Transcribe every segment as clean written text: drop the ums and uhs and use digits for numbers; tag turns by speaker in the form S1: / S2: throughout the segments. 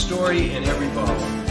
S1: story in every bottle.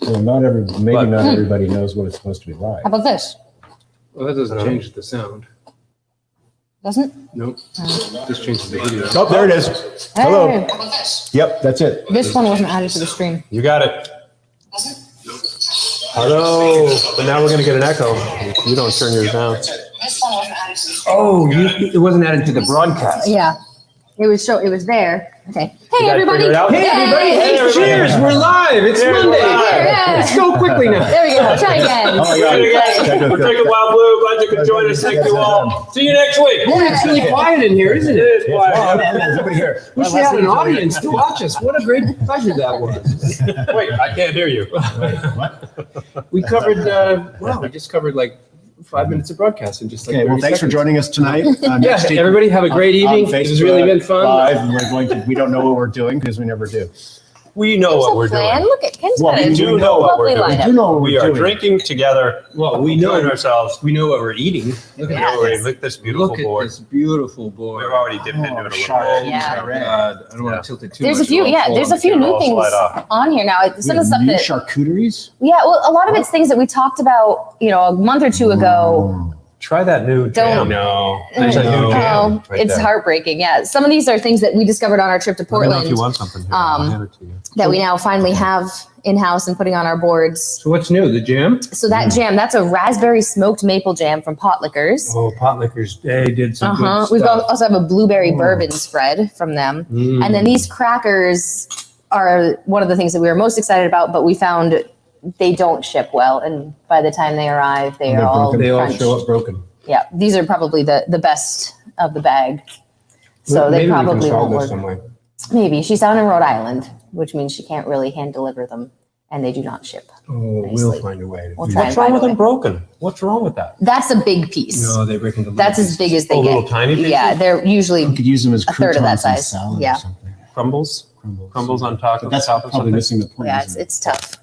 S2: Well, not everybody knows what it's supposed to be like.
S3: How about this?
S1: Well, that doesn't change the sound.
S3: Doesn't?
S1: Nope. Just changes the video.
S2: Oh, there it is.
S3: Hey,
S2: Hello. Yep, that's it.
S3: this one wasn't added to the stream.
S2: You got it. Hello. But now we're going to get an echo. You don't turn yours down.
S4: Oh, it wasn't added to the broadcast.
S3: Yeah. It was there. Okay. Hey,
S4: guys
S3: everybody.
S4: figured it out?
S1: Hey, everybody.
S4: Hey, everybody.
S1: Cheers. We're live. It's
S4: Cheers,
S1: Monday.
S4: we're live.
S1: Let's go quickly now.
S3: There we go. Try again.
S2: Oh my God.
S4: We're taking Wild Blue. Glad you could join us. Thank you all. See you next week.
S1: Boy, it's really quiet in here, isn't
S4: It
S1: it?
S4: is quiet.
S2: Everybody here.
S1: Wish we had an audience to watch us. What a great pleasure that was.
S4: Wait, I can't hear you.
S1: We covered, we just covered like 5 minutes of broadcast in just like
S2: Okay, well,
S1: 30
S2: thanks for
S1: seconds.
S2: joining us tonight.
S1: Yeah,
S2: Next week
S1: everybody have a great
S2: on
S1: evening. It has really
S2: Facebook
S1: been fun.
S2: Live, and we don't know what we're doing because we never do.
S4: We know what we're
S3: Plan.
S4: doing.
S3: Look at Ken's
S2: Well,
S3: got
S2: we
S3: a
S2: do know
S4: what we're
S3: lovely
S4: doing.
S2: We
S3: lineup.
S2: do know what
S4: We
S2: we're
S4: are
S2: doing.
S4: drinking together.
S1: Well, we
S4: Enjoying
S1: know
S4: ourselves.
S1: we know what we're eating. Look at
S3: Yeah.
S4: Look at this beautiful
S1: Look at
S4: board.
S1: this beautiful board.
S4: We've already dipped into it a little
S2: Chardonnay.
S4: bit.
S3: Yeah.
S1: Oh, God. I don't want to tilt it too
S3: There's a
S1: much.
S3: few,
S1: It'll fall
S3: there's a
S1: on
S3: few
S1: the
S3: new
S4: It'll
S3: things
S4: slide off.
S3: on here now. Some of the stuff
S2: New
S3: that,
S2: charcuteries.
S3: well, a lot of it's things that we talked about, a month or two ago.
S4: Try that new
S3: Don't-
S4: jam.
S1: No.
S4: There's a new
S1: No.
S4: jam.
S3: Oh,
S4: right
S3: it's
S4: there.
S3: heartbreaking. Yeah, some of these are things that we discovered on our trip to
S4: Let me know if
S3: Portland
S4: you want something here. I'll hand it to you.
S3: that we now finally have in house and putting on our boards.
S1: So what's new? The jam?
S3: So that jam, that's a raspberry smoked maple jam from Pot Liquors.
S1: Oh, Pot Liquors. They did some good
S3: We've
S1: stuff.
S3: also have a blueberry bourbon spread from them.
S1: Mm.
S3: And then these crackers are one of the things that we were most excited about, but we found they don't ship well. And by the time they arrive, they are all
S1: They all
S3: crunched.
S1: show up broken.
S3: Yeah, these are probably the best of the bag. So
S1: Maybe
S3: they probably
S1: we can solve
S3: won't
S1: this
S3: work.
S1: some way.
S3: Maybe. She's down in Rhode Island, which means she can't really hand deliver them, and they do not ship.
S1: Oh, we'll
S3: Nicely.
S1: find a way.
S3: We'll
S1: to do
S3: try
S1: that.
S4: What's wrong with
S3: By the
S4: them broken? What's wrong with that?
S3: That's a big piece.
S1: No, they break into little
S3: That's as
S1: pieces.
S3: big as they
S4: Oh,
S3: get.
S4: little tiny pieces?
S3: Yeah, they're usually
S2: We could use them as
S3: A third of that
S2: croutons and
S3: size.
S2: salad
S3: Yeah.
S2: or something.
S4: Crumbles? Crumbles on top
S2: But
S4: of
S2: that's
S4: top of
S2: probably
S4: something?
S2: missing the point.
S3: yeah,
S2: isn't
S3: it's tough.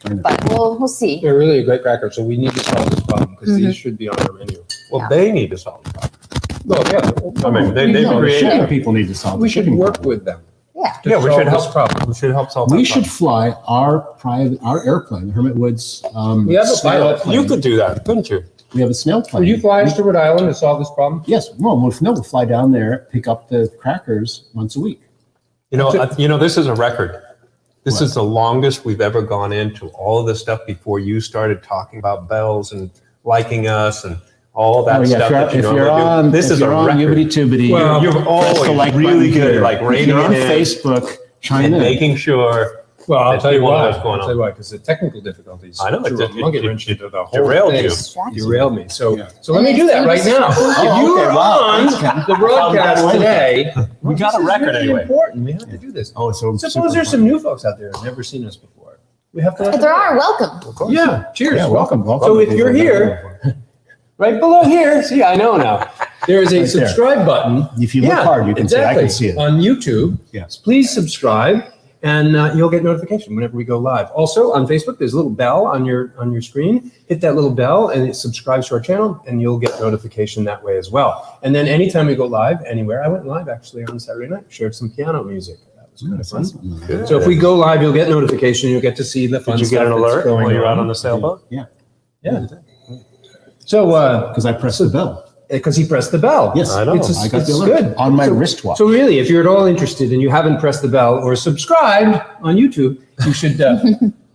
S2: it?
S3: But we'll see.
S1: They're really a great cracker, so we need to solve this problem because
S3: Mm-hmm.
S1: these should be on our menu.
S4: Well,
S3: Yeah.
S4: they need to solve it.
S1: Well, yeah.
S4: I mean, they've
S2: No, the
S4: created.
S2: shipping people need to solve
S1: We
S2: the
S1: should
S2: shipping
S1: work
S2: problem.
S1: with them.
S3: Yeah.
S1: to
S4: Yeah, we
S1: solve
S4: should
S1: this
S4: help.
S1: problem.
S4: We should help solve
S2: We
S4: that
S2: should
S4: problem.
S2: fly our airplane, the Hermit Woods.
S1: We have a
S2: snail
S1: pilot.
S2: plane.
S4: You could do that, couldn't you?
S2: We have a snail plane.
S1: Would you fly us to Rhode Island to solve this problem?
S2: Yes. Well, we'll fly down there, pick up the crackers once a week.
S4: You know, this is a record. This
S2: What?
S4: is the longest we've ever gone into all of this stuff before you started talking about bells and liking us and all that
S2: Oh, yeah,
S4: stuff that you
S2: if you're
S4: normally
S2: on,
S4: do. This
S2: if
S4: is a
S2: you're on
S4: record.
S2: Yibbity Tibbity,
S1: Well,
S4: You're
S2: press
S4: always
S2: the like
S4: really
S2: button
S4: good
S2: here.
S4: at like
S2: If
S4: rating
S2: you're on
S4: it in
S2: Facebook, chime
S4: and
S2: in.
S4: making sure.
S1: Well, I'll
S4: That
S1: tell you
S4: people know
S1: why.
S4: what's going
S1: I'll tell you why, because the technical difficulties.
S4: I know, it
S1: threw a
S4: did-
S1: monkey
S4: it-
S1: wrench
S4: it
S1: into the whole
S4: derailed
S1: thing.
S4: you.
S1: Derailed me. So,
S2: Yeah.
S1: so let me do that right now.
S2: Oh,
S1: If you
S2: okay,
S1: were
S2: wow.
S1: on
S2: Thanks, Ken.
S1: the broadcast
S2: Found that
S1: today,
S4: We got
S1: this
S4: a
S1: is
S4: record
S1: really
S4: anyway.
S1: important. We have to do this.
S2: Oh, so
S1: Suppose
S2: super
S1: there's
S2: fun.
S1: some new folks out there who've never seen us before. We have to let
S3: If
S1: them
S3: there
S1: know.
S3: are, welcome.
S4: Of course.
S1: Yeah, cheers.
S2: Yeah, welcome.
S1: So if you're here, right below here, see, I know now. There is a
S2: Right there.
S1: subscribe button.
S2: If you look hard, you can see. I can see it.
S1: On YouTube.
S2: Yes.
S1: Please subscribe, and you'll get notification whenever we go live. Also on Facebook, there's a little bell on your screen. Hit that little bell, and it subscribes to our channel, and you'll get notification that way as well. And then anytime we go live, anywhere, I went live actually on Saturday night, shared some piano music. That was kind of fun.
S4: Good.
S1: So if we go live, you'll get notification. You'll get to see the fun
S4: Did you
S1: stuff
S4: get an
S1: that's
S4: alert
S1: going
S4: while you're out on the sailboat?
S2: Yeah,
S1: Yeah. So,
S2: because I pressed the bell.
S1: because he pressed the bell.
S2: Yes,
S4: I know.
S1: It's,
S2: I got
S1: it's
S2: the alert
S1: good.
S2: on my
S1: So-
S2: wristwatch.
S1: So really, if you're at all interested and you haven't pressed the bell or subscribed on YouTube, you should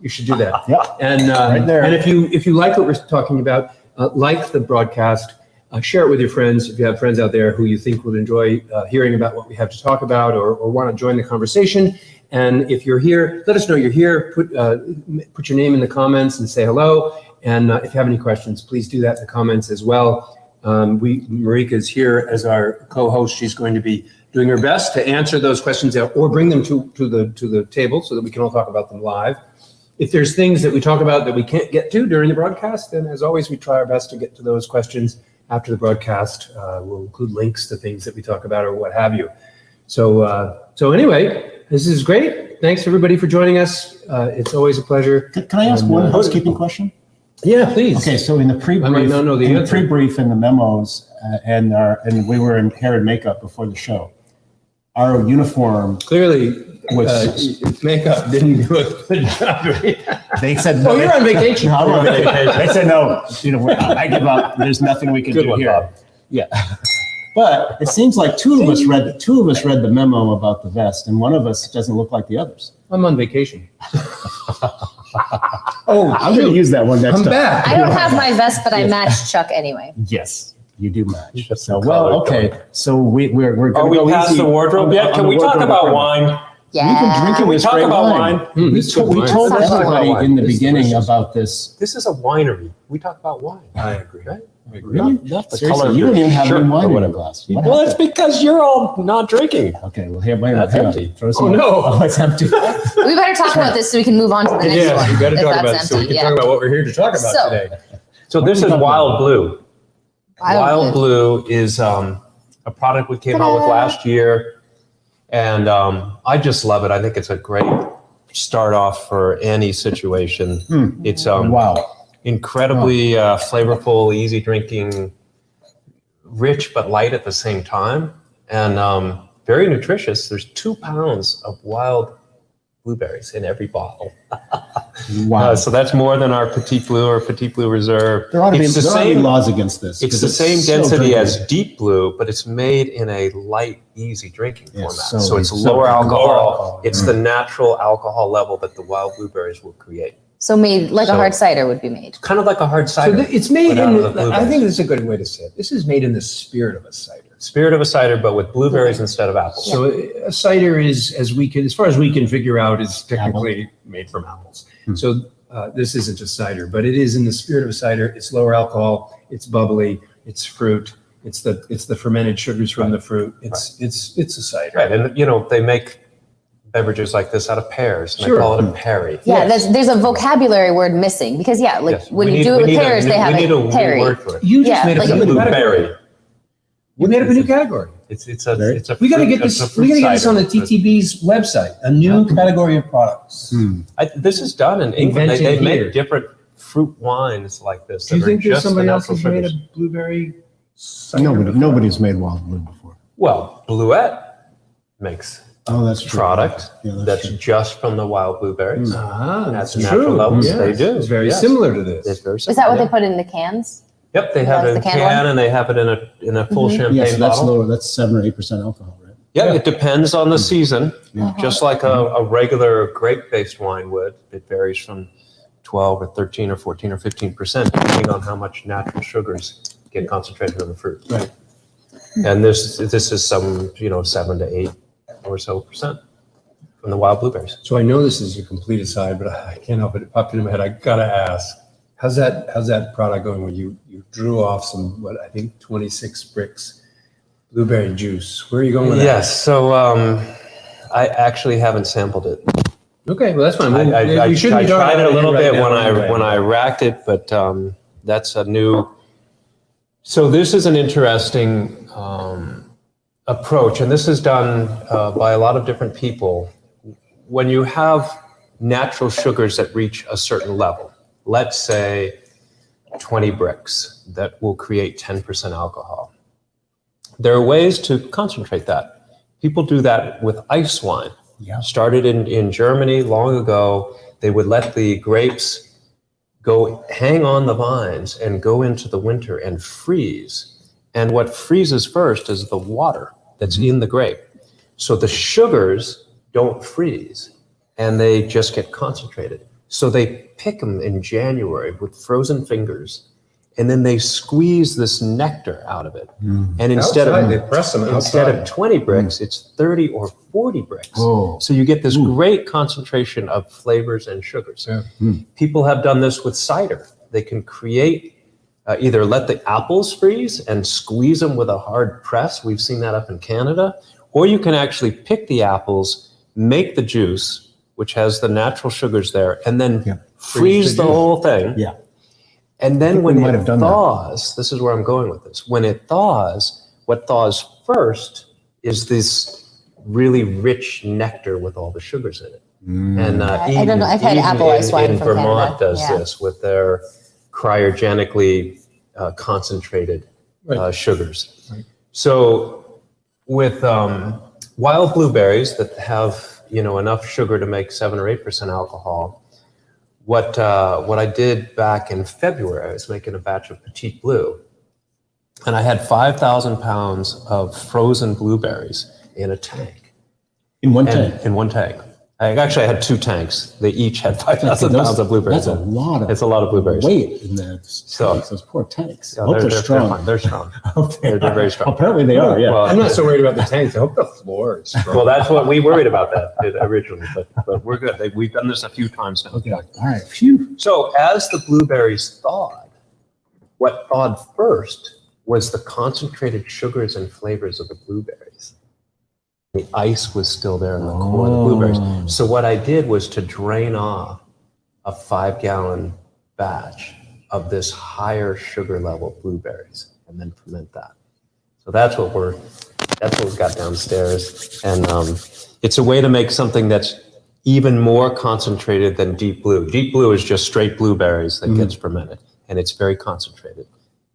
S1: you should do that.
S2: Yeah.
S1: And
S2: Right there.
S1: and if you like what we're talking about, like the broadcast, share it with your friends. If you have friends out there who you think would enjoy hearing about what we have to talk about or want to join the conversation. And if you're here, let us know you're here. Put your name in the comments and say hello. And if you have any questions, please do that in the comments as well. Marika is here as our co-host. She's going to be doing her best to answer those questions or bring them to the table so that we can all talk about them live. If there's things that we talk about that we can't get to during the broadcast, then as always, we try our best to get to those questions after the broadcast. We'll include links to things that we talk about or what have you. So anyway, this is great. Thanks everybody for joining us. It's always a pleasure.
S2: Can I ask
S1: And,
S2: one housekeeping question?
S1: Yeah, please.
S2: Okay, so in the
S1: I might not know the answer.
S2: pre-brief and the memos, and we were in hair and makeup before the show. Our uniform
S1: Clearly,
S2: was.
S1: makeup didn't do a good job.
S2: They said.
S1: Oh, you're on vacation.
S2: No, I'm on vacation. They said no. I give up. There's nothing we can
S4: Good
S2: do
S4: one,
S2: here.
S4: Bob.
S2: Yeah. But it seems like two of us read the memo about the vest, and one of us doesn't look like the others.
S1: I'm on vacation. Oh,
S2: I'm going to use that one next
S1: I'm
S2: time.
S1: back.
S3: I don't have my vest, but I match Chuck anyway.
S2: Yes. You do match.
S4: Just
S2: So
S4: some
S2: well,
S4: color
S2: okay.
S4: going.
S2: So we're going
S4: Are
S2: to
S4: we
S2: go
S4: past
S2: easy
S4: the wardrobe
S2: on
S4: yet?
S2: on
S4: Can
S2: the
S4: we talk
S2: wardrobe
S4: about
S2: equipment.
S4: wine?
S3: Yeah.
S2: We've been drinking
S4: Can we
S2: this
S4: talk
S2: great
S4: about
S2: wine.
S4: wine?
S1: Mm, this is good
S2: We
S1: wine.
S2: told
S3: Let's talk
S4: about
S2: everybody
S4: wine.
S2: in the
S1: This is
S2: beginning
S1: delicious.
S2: about this.
S4: This is a winery. We talk about wine.
S1: I agree.
S4: Right?
S1: I agree.
S4: Not the
S2: Seriously,
S4: color of
S2: you
S4: your
S2: don't even have
S4: shirt
S2: any
S4: or
S2: wine in your
S4: whatever.
S2: glass. What
S4: Well,
S2: happened?
S4: that's because you're all not drinking.
S2: Okay, well, here, wait a
S4: That's
S2: minute. Hang
S4: empty.
S2: on. Throw some
S1: Oh, no.
S2: Oh, it's empty.
S3: We better talk about this so we can move on to the next
S1: Yeah,
S3: one.
S1: we got to
S3: if
S1: talk
S3: that's
S1: about it so we
S3: empty,
S1: can talk about what we're here to talk about
S3: So-
S1: today.
S4: So this is Wild Blue. Wild
S3: Blue.
S4: Blue is a product we came out with last year, and I just love it. I think it's a great start off for any situation. It's
S2: Wow.
S4: incredibly flavorful, easy drinking, rich but light at the same time, and very nutritious. There's 2 pounds of wild blueberries in every bottle.
S2: Wow.
S4: So that's more than our Petit Blue or Petit Blue Reserve.
S2: There ought to be,
S4: It's the
S2: there ought to be
S4: same.
S2: laws against this.
S4: It's
S2: 'cause
S4: the same
S2: so
S4: density as
S2: drinkable.
S4: Deep Blue, but it's made in a light, easy drinking
S2: Yeah,
S4: format.
S2: so
S4: So it's
S2: so
S4: lower
S2: lower
S4: alcohol.
S2: alcohol.
S4: It's the natural alcohol level that the wild blueberries will create.
S3: So made like a
S4: So-
S3: hard cider would be made.
S4: Kind of like a hard
S1: So
S4: cider.
S1: it's made
S4: without
S1: in,
S4: the blueberries.
S1: I think this is a good way to say it. This is made in the spirit of a cider.
S4: Spirit of a cider, but with blueberries instead of apples.
S1: So a cider is, as far as we can figure out, is technically made from apples. So this isn't a cider, but it is in the spirit of a cider. It's lower alcohol. It's bubbly. It's fruit. It's the fermented sugars from the fruit. It's a cider.
S4: Right, and they make beverages like this out of pears, and
S1: Sure.
S4: they call it a perry.
S3: Yeah,
S1: Yes.
S3: there's a vocabulary word missing because
S4: Yes.
S3: when
S4: We
S3: you
S4: need-
S3: do it
S4: we
S3: with
S4: need a
S3: pears,
S4: new-
S3: they have
S4: we need a
S3: a
S4: new
S3: perry.
S4: word for it.
S1: You just
S3: Yeah,
S1: made
S3: like
S1: up
S3: a
S1: a new category.
S4: Blueberry.
S1: You made up a new category.
S4: It's a
S1: We got to
S4: fruit-
S1: get
S4: it's a
S1: this.
S4: fruit
S1: We got to get this on the
S4: cider.
S1: TTB's website. A new category of products.
S4: This is done in England. They
S1: Invented here.
S4: make different fruit wines like this.
S1: Do you
S4: that are
S1: think there's
S4: just the
S1: somebody else
S4: natural
S1: who's made a
S4: sugars.
S1: blueberry cider?
S2: Nobody's made wild blue before.
S4: Well, Bluette makes
S2: Oh, that's true.
S4: product
S2: Yeah,
S4: that's
S2: true.
S4: just from the wild blueberries.
S1: Ah,
S4: That's
S1: that's
S4: natural
S1: true.
S4: levels.
S1: Yes,
S4: They do.
S1: It's very
S4: Yes.
S1: similar to this.
S4: It's very
S3: Is that what
S4: simple,
S3: they put in the cans?
S4: Yep, they have
S3: That's
S4: it in
S3: the
S4: a
S3: canned
S4: can
S3: one?
S4: and they have it in a full champagne
S2: Yes, that's
S4: bottle.
S2: lower. That's 7 or 8% alcohol, right?
S4: Yeah, it depends on the season.
S2: Yeah.
S4: Just like a regular grape-based wine would, it varies from 12 or 13 or 14 or 15%, depending on how much natural sugars get concentrated in the fruit.
S1: Right.
S4: And this is some 7 to 8 or so percent from the wild blueberries.
S1: So I know this is a complete aside, but I can't help it. It popped into my head. I gotta ask, how's that product going? When you drew off some, what I think 26 bricks blueberry juice. Where are you going with that?
S4: Yes, so I actually haven't sampled it.
S1: Okay, well that's fine.
S4: I
S1: We shouldn't be talking
S4: tried it
S1: about
S4: a little
S1: right
S4: bit
S1: now anyway.
S4: when I racked it, but that's a new. So this is an interesting approach, and this is done by a lot of different people. When you have natural sugars that reach a certain level, let's say 20 bricks, that will create 10% alcohol. There are ways to concentrate that. People do that with ice wine.
S2: Yeah.
S4: Started in Germany long ago. They would let the grapes go hang on the vines and go into the winter and freeze. And what freezes first is the water that's in the grape. So the sugars don't freeze and they just get concentrated. So they pick them in January with frozen fingers and then they squeeze this nectar out of it. And instead
S1: Outside, they
S4: of
S1: press them
S4: instead
S1: outside.
S4: of 20 bricks, it's 30 or 40 bricks.
S2: Oh.
S4: So you get this great concentration of flavors and sugars.
S1: Yeah.
S4: People have done this with cider. They can create, either let the apples freeze and squeeze them with a hard press. We've seen that up in Canada. Or you can actually pick the apples, make the juice, which has the natural sugars there, and then
S2: Yeah.
S4: freeze the
S1: juice.
S4: whole thing.
S2: Yeah.
S4: And then
S2: think
S4: when
S2: we might
S4: it
S2: have done that.
S4: thaws, this is where I'm going with this. When it thaws, what thaws first is this really rich nectar with all the sugars in it. And
S3: I don't know. I've had apple ice wine
S4: in
S3: from
S4: Vermont
S3: Canada.
S4: does
S3: Yeah.
S4: this with their cryogenically concentrated
S1: Right.
S4: sugars.
S1: Right.
S4: So with wild blueberries that have enough sugar to make 7 or 8% alcohol, what I did back in February, I was making a batch of Petit Blue, and I had 5,000 pounds of frozen blueberries in a tank.
S2: In one tank.
S4: In one tank. I had 2 tanks. They each had 5,000 pounds of blueberries.
S2: That's a lot of
S4: It's a lot of blueberries.
S2: weight in that.
S4: So-
S2: Those poor tanks.
S4: Yeah,
S2: I hope they're strong.
S4: fine. They're strong.
S2: They're
S4: very strong.
S2: Apparently they are, yeah.
S4: Well,
S1: I'm not so worried about the tanks. I hope the floor is strong.
S4: Well, that's what we worried about that originally, but we're good. We've done this a few times now.
S2: Okay, all right, phew.
S4: So as the blueberries thawed, what thawed first was the concentrated sugars and flavors of the blueberries. The ice was still there in the core of the blueberries. So what I did was to drain off a 5-gallon batch of this higher sugar level blueberries and then ferment that. So that's what we've got downstairs. And it's a way to make something that's even more concentrated than deep blue. Deep blue is just straight blueberries that gets fermented, and it's very concentrated.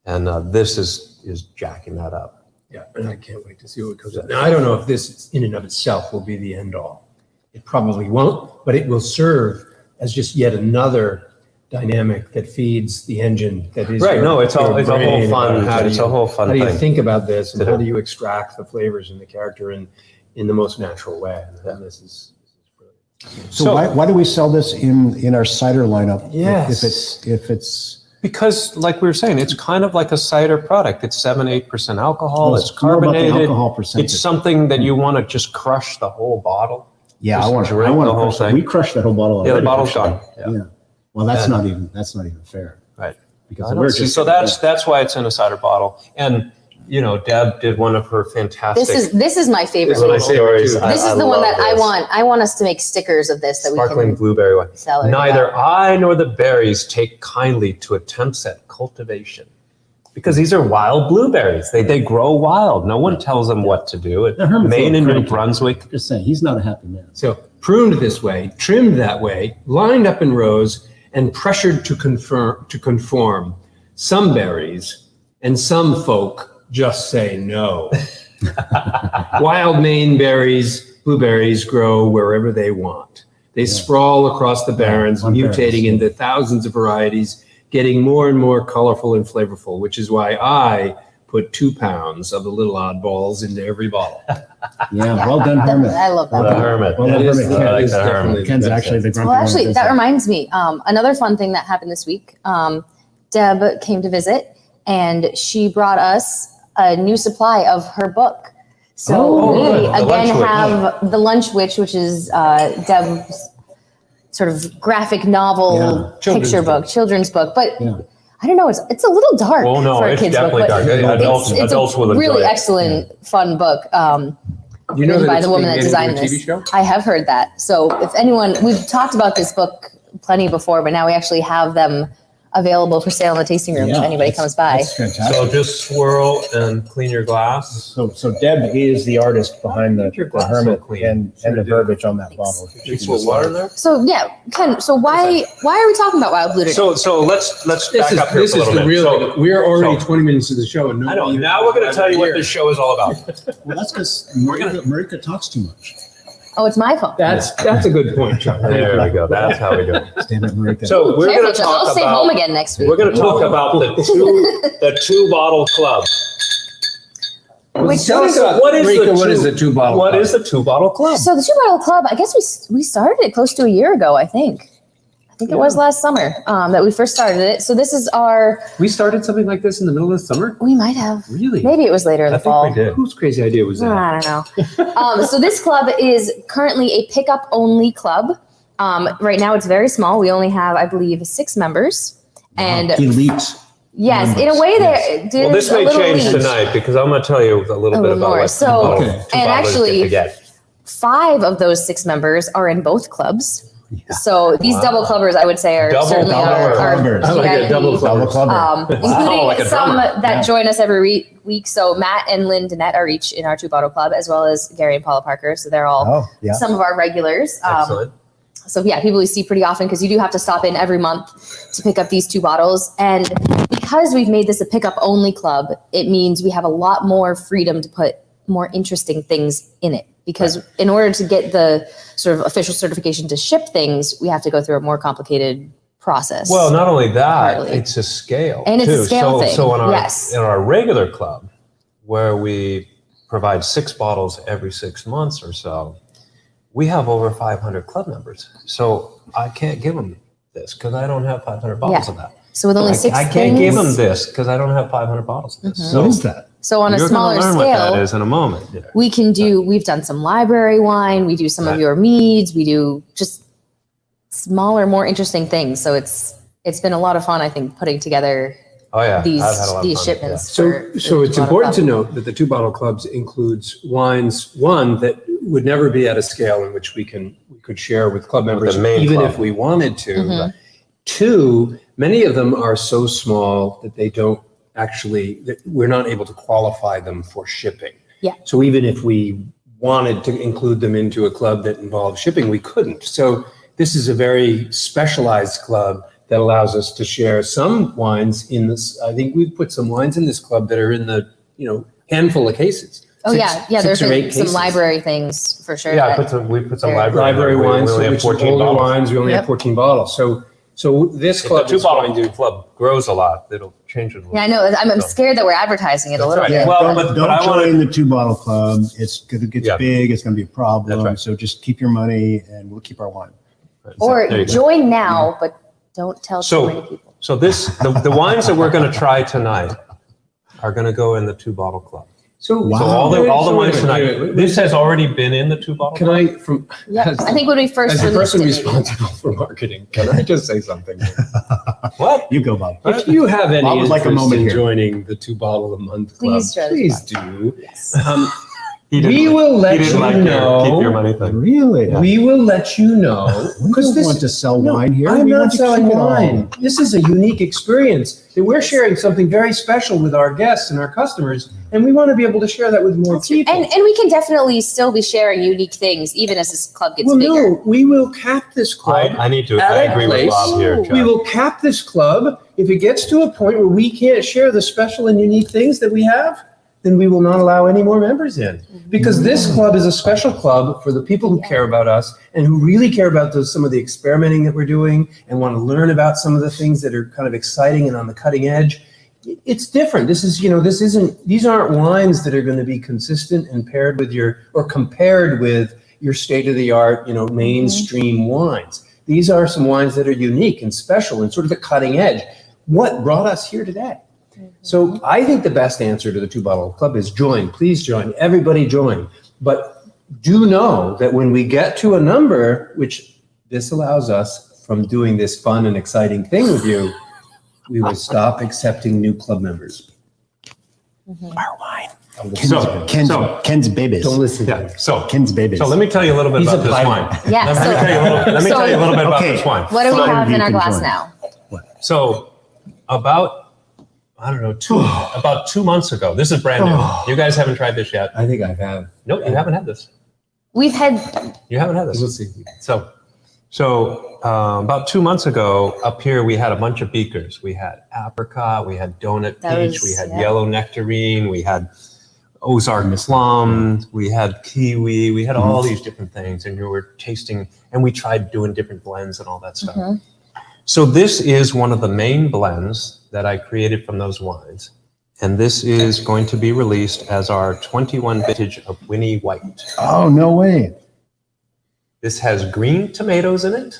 S4: And this is jacking that up.
S1: Yeah, and I can't wait to see what comes out. Now, I don't know if this in and of itself will be the end all. It probably won't, but it will serve as just yet another dynamic that feeds the engine that is
S4: Right,
S1: your-
S4: no, it's a
S1: your
S4: whole
S1: brain
S4: fun,
S1: about how do
S4: it's
S1: you-
S4: a whole fun
S1: How do you
S4: thing.
S1: think about this, and
S4: To
S1: how
S4: do.
S1: do you extract the flavors and the character in the most natural way? And this is brilliant.
S2: So why do we sell this in our cider lineup?
S1: Yes.
S2: If it's
S4: Because, like we were saying, it's kind of like a cider product. It's 7-8% alcohol.
S2: Well,
S4: It's
S2: it's more about the
S4: carbonated.
S2: alcohol percentage.
S4: It's something that you want to just crush the whole bottle.
S2: yeah,
S4: Just
S2: I want
S4: drink
S2: to
S4: the whole
S2: crush it.
S4: thing.
S2: We crushed that whole bottle
S4: Yeah, the
S2: already.
S4: bottle's
S2: actually.
S4: gone. Yeah.
S2: Yeah. Well, that's
S4: And-
S2: not even fair.
S4: Right.
S2: Because
S4: I
S2: we're
S4: don't see-
S2: just
S4: so that's why it's in a cider bottle. And Deb did one of her fantastic.
S3: This is my favorite.
S1: This is my
S3: label.
S1: favorite
S4: stories.
S1: too.
S3: This is the one
S4: love
S3: that I
S4: this.
S3: want. I want us to make stickers of this that we
S4: Sparkling
S3: can
S4: blueberry one.
S3: sell. Or
S4: Neither I nor the berries take kindly to attempts at cultivation. Because these are wild blueberries. They grow wild. No one tells them what to do.
S2: Now, Hermit's
S4: Maine
S2: a
S4: and New
S2: cranky.
S4: Brunswick.
S2: Just saying, he's not a happy man.
S1: So pruned this way, trimmed that way, lined up in rows, and pressured to conform. Some berries and some folk just say no. Wild Maine berries, blueberries grow wherever they want. They sprawl across the barrens,
S2: on
S1: mutating
S2: barrens, yeah.
S1: into thousands of varieties, getting more and more colorful and flavorful, which is why I put 2 pounds of the little oddballs into every bottle.
S2: Yeah, well done, Hermit.
S3: I love that.
S4: The
S3: one.
S4: Hermit.
S2: Well,
S1: That
S2: the
S1: is-
S2: Hermit.
S1: that
S2: Ken,
S1: is definitely
S2: Ken's
S1: the best.
S2: actually the grumpy
S3: Well,
S2: one
S3: actually,
S2: does
S3: that reminds me. Another fun thing that happened this week. Deb came to visit, and she brought us a new supply of her book. So
S2: Oh,
S3: we
S4: good. The
S3: again
S4: Lunch Witch.
S3: have the Lunch Witch, which is Deb's sort of graphic novel
S2: Yeah.
S1: Children's
S3: picture
S1: book.
S3: book, children's book. But
S2: Yeah.
S3: I don't know, it's a little dark
S4: Oh, no,
S3: for a
S4: it's
S3: kid's book.
S4: definitely
S3: But
S4: dark. Adults-
S3: it's
S4: adults will
S3: a
S4: enjoy
S3: really
S4: it.
S3: excellent, fun book.
S1: You know
S3: Written
S1: that
S3: by
S1: it's
S3: the woman
S1: being
S3: that
S1: made
S3: designed
S1: into a
S3: this.
S1: TV show?
S3: I have heard that. So if anyone, we've talked about this book plenty before, but now we actually have them available for sale in the tasting room if anybody comes by.
S2: That's fantastic.
S4: So just swirl and clean your glass.
S5: So Deb is the artist behind
S1: Your
S5: the
S1: glass
S5: Hermit
S1: so clean.
S5: and the verbiage on that bottle.
S4: You can put water in there.
S3: So yeah, Ken, so why are we talking about wild blue today?
S4: So let's
S1: This
S4: back
S1: is,
S4: up here
S1: this
S4: for a
S1: is
S4: little
S1: the
S4: bit.
S1: real, we're already
S4: so-
S1: 20 minutes into the show and
S4: I know.
S1: nobody.
S4: Now we're going to tell you what this show is all about.
S2: Well, that's because
S4: We're gonna-
S2: Marika talks too much.
S3: Oh, it's my fault.
S1: That's a good point, Chuck.
S4: There we go. That's how we do it.
S2: Damn it, Marika.
S4: So we're
S3: Careful,
S4: going to
S3: Chuck, I'll
S4: talk
S3: stay home
S4: about
S3: again next week.
S4: we're going to talk about the two bottle club.
S3: Which-
S1: Tell us about,
S4: What is
S1: Rika,
S4: the
S1: what
S4: two-
S1: is the 2 bottle?
S4: What
S1: club?
S4: is the 2 bottle club?
S3: So the 2 Bottle Club, I guess we started it close to a year ago, I think. I think it was last summer that we first started it. So this is
S1: We started something like this in the middle of the summer?
S3: we might have,
S1: Really?
S3: maybe it was later in
S4: I
S3: the
S4: think
S3: fall.
S4: we did.
S1: Whose crazy idea was that?
S3: I don't know. So this club is currently a pickup only club. Right now it's very small. We only have, I believe, 6 members. And
S2: Elite.
S3: yes, in a way
S4: Well, this may change tonight because I'm going to tell you a little bit
S3: little
S4: about
S3: more.
S4: what
S3: So-
S4: two bottle-
S2: Okay.
S4: two
S3: And
S4: bottlers
S3: actually-
S4: get to get.
S3: 5 of those 6 members are in both clubs. So these
S4: Wow.
S3: double clubbers, I would say, are
S4: Double
S3: certainly
S4: clubber.
S3: our
S2: Clubbers.
S1: I like
S3: VIP.
S1: it, double
S2: Double
S1: club.
S2: clubber.
S3: Including
S4: like a
S3: some
S4: drummer.
S3: that
S2: Yeah.
S3: join us every week. So Matt and Lynn Danette are each in our 2 Bottle Club, as well as Gary and Paula Parker. So they're all
S5: Oh, yeah.
S3: some of our regulars.
S4: Excellent.
S3: So yeah, people we see pretty often because you do have to stop in every month to pick up these 2 bottles. And because we've made this a pickup only club, it means we have a lot more freedom to put more interesting things in it. Because in order to get the sort of official certification to ship things, we have to go through a more complicated process.
S4: Well, not only that,
S3: Partly.
S4: it's a scale.
S3: And it's a
S4: too.
S3: scale thing,
S4: So
S3: yes.
S4: in our regular club, where we provide 6 bottles every 6 months or so, we have over 500 club members, so I can't give them this because I don't have 500 bottles of that.
S3: So with only six
S4: I can't
S3: things,
S4: give them this because I don't have 500 bottles of this.
S2: What is that?
S3: so on a
S4: You're
S3: smaller
S4: gonna learn what that
S3: scale,
S4: is in a moment. Yeah.
S3: we've done some library wine, we do some of
S4: Right.
S3: your meads, we do just smaller, more interesting things. So it's been a lot of fun, I think, putting together
S4: Oh yeah,
S3: these
S4: I've had a lot of
S3: these
S4: fun.
S3: shipments.
S1: So,
S3: for
S1: so
S3: the
S1: it's
S3: Two Bottle
S1: important to
S3: Club.
S1: note that the Two Bottle Clubs includes wines, one, that would never be at a scale in which we could share with club members,
S4: the main
S1: even
S4: club.
S1: if we wanted to.
S3: Mhm.
S1: Two, many of them are so small that they don't actually, that we're not able to qualify them for shipping.
S3: Yeah.
S1: So even if we wanted to include them into a club that involved shipping, we couldn't. So this is a very specialized club that allows us to share some wines in this. I think we've put some wines in this club that are in the, handful of cases.
S3: Oh yeah. There's
S1: 6 or 8
S3: been some
S1: cases.
S3: library things for sure.
S4: Yeah,
S3: that-
S4: we put some
S3: They're-
S4: library
S1: Wines,
S4: We only have
S1: which is
S4: 14
S1: older
S4: bottles.
S1: wines, we only have
S3: Yep.
S1: 14 bottles. So this
S4: If the
S1: club
S4: two
S1: is going
S4: bottle
S1: to,
S4: club grows a lot, it'll change it a little.
S3: Yeah, I know. I'm
S4: So-
S3: scared that we're advertising it a
S4: That's
S3: little
S4: right.
S3: bit.
S4: Well,
S2: don't
S4: but I want
S2: join the 2 Bottle Club. It's because it gets
S4: Yeah.
S2: big. It's going to be a problem.
S4: That's right.
S2: So just keep your money and we'll keep our wine.
S3: Or
S4: There you go.
S3: join now, but don't tell too many people.
S4: So the wines that we're going to try tonight are going to go in the 2 Bottle Club.
S2: Wow.
S4: So all the
S1: So
S4: wines
S1: wait,
S4: tonight.
S1: wait.
S4: This has already been in the 2 Bottle
S1: can
S4: Club.
S3: Yeah,
S1: as
S3: I think when we first
S1: as the
S3: released
S1: person
S3: it, maybe.
S1: responsible for marketing, can I just say something?
S4: What?
S2: You go, Bob.
S1: If you have any
S2: Bob would like a
S1: interest
S2: moment
S1: in
S2: here.
S1: joining the 2 Bottle a month club,
S3: Please join us,
S1: please
S3: Bob.
S1: do.
S3: Yes.
S4: He didn't
S1: We
S4: like-
S1: will let
S4: he didn't
S1: you
S4: like your
S1: know.
S4: keep your money thing.
S2: Really?
S1: We will let you know.
S2: We don't want to sell wine here.
S1: I'm
S2: We
S1: not
S2: want to
S1: selling
S2: keep it all.
S1: wine. This is a unique experience that we're sharing something very special with our guests and our customers, and we want to be able to share that with more people.
S3: And we can definitely still be sharing unique things even as this club gets
S1: well,
S3: bigger.
S1: no, we will cap this club.
S4: I need to.
S1: At
S4: I
S1: a
S4: agree with
S1: place,
S4: Bob here.
S1: We
S4: Chuck.
S1: will cap this club. If it gets to a point where we can't share the special and unique things that we have, then we will not allow any more members in. Because this club is a special club for the people who care about us and who really care about some of the experimenting that we're doing and want to learn about some of the things that are kind of exciting and on the cutting edge. It's different. These aren't wines that are going to be consistent and paired with compared with your state-of-the-art, mainstream wines. These are some wines that are unique and special and sort of the cutting edge. What brought us here today? So I think the best answer to the 2 Bottle Club is join. Please join. Everybody join. But do know that when we get to a number, which this allows us from doing this fun and exciting thing with you, we will stop accepting new club members.
S2: Our wine.
S4: So-
S2: Ken's babies.
S1: Don't listen to
S4: Yeah.
S1: him.
S4: So
S2: Ken's babies.
S4: let me tell you a little bit
S1: He's
S4: about
S1: a
S4: this
S1: pirate.
S4: wine.
S3: Yeah.
S4: Let me
S3: So,
S4: tell you a little bit about
S2: Okay.
S4: this wine.
S3: what do we
S2: Fine,
S3: have
S2: you
S3: in our
S2: can
S3: glass
S2: join.
S3: now?
S4: So about I don't know about 2 months ago. This is brand new. You guys haven't tried this yet.
S1: I think I have.
S4: No, you haven't had this.
S3: We've had
S4: You haven't had this.
S1: We'll see.
S4: So about 2 months ago, up here we had a bunch of beakers. We had apricot, we had donut
S3: That
S4: peach,
S3: was-
S4: we had
S3: yeah.
S4: yellow nectarine, we had Ozark plum, we had kiwi, we had all these different things, and you were tasting, and we tried doing different blends and all that stuff.
S3: Mhm.
S4: So this is one of the main blends that I created from those wines, and this is going to be released as our 21 vintage of Winnie White.
S2: Oh, no way.
S4: This has green tomatoes in it.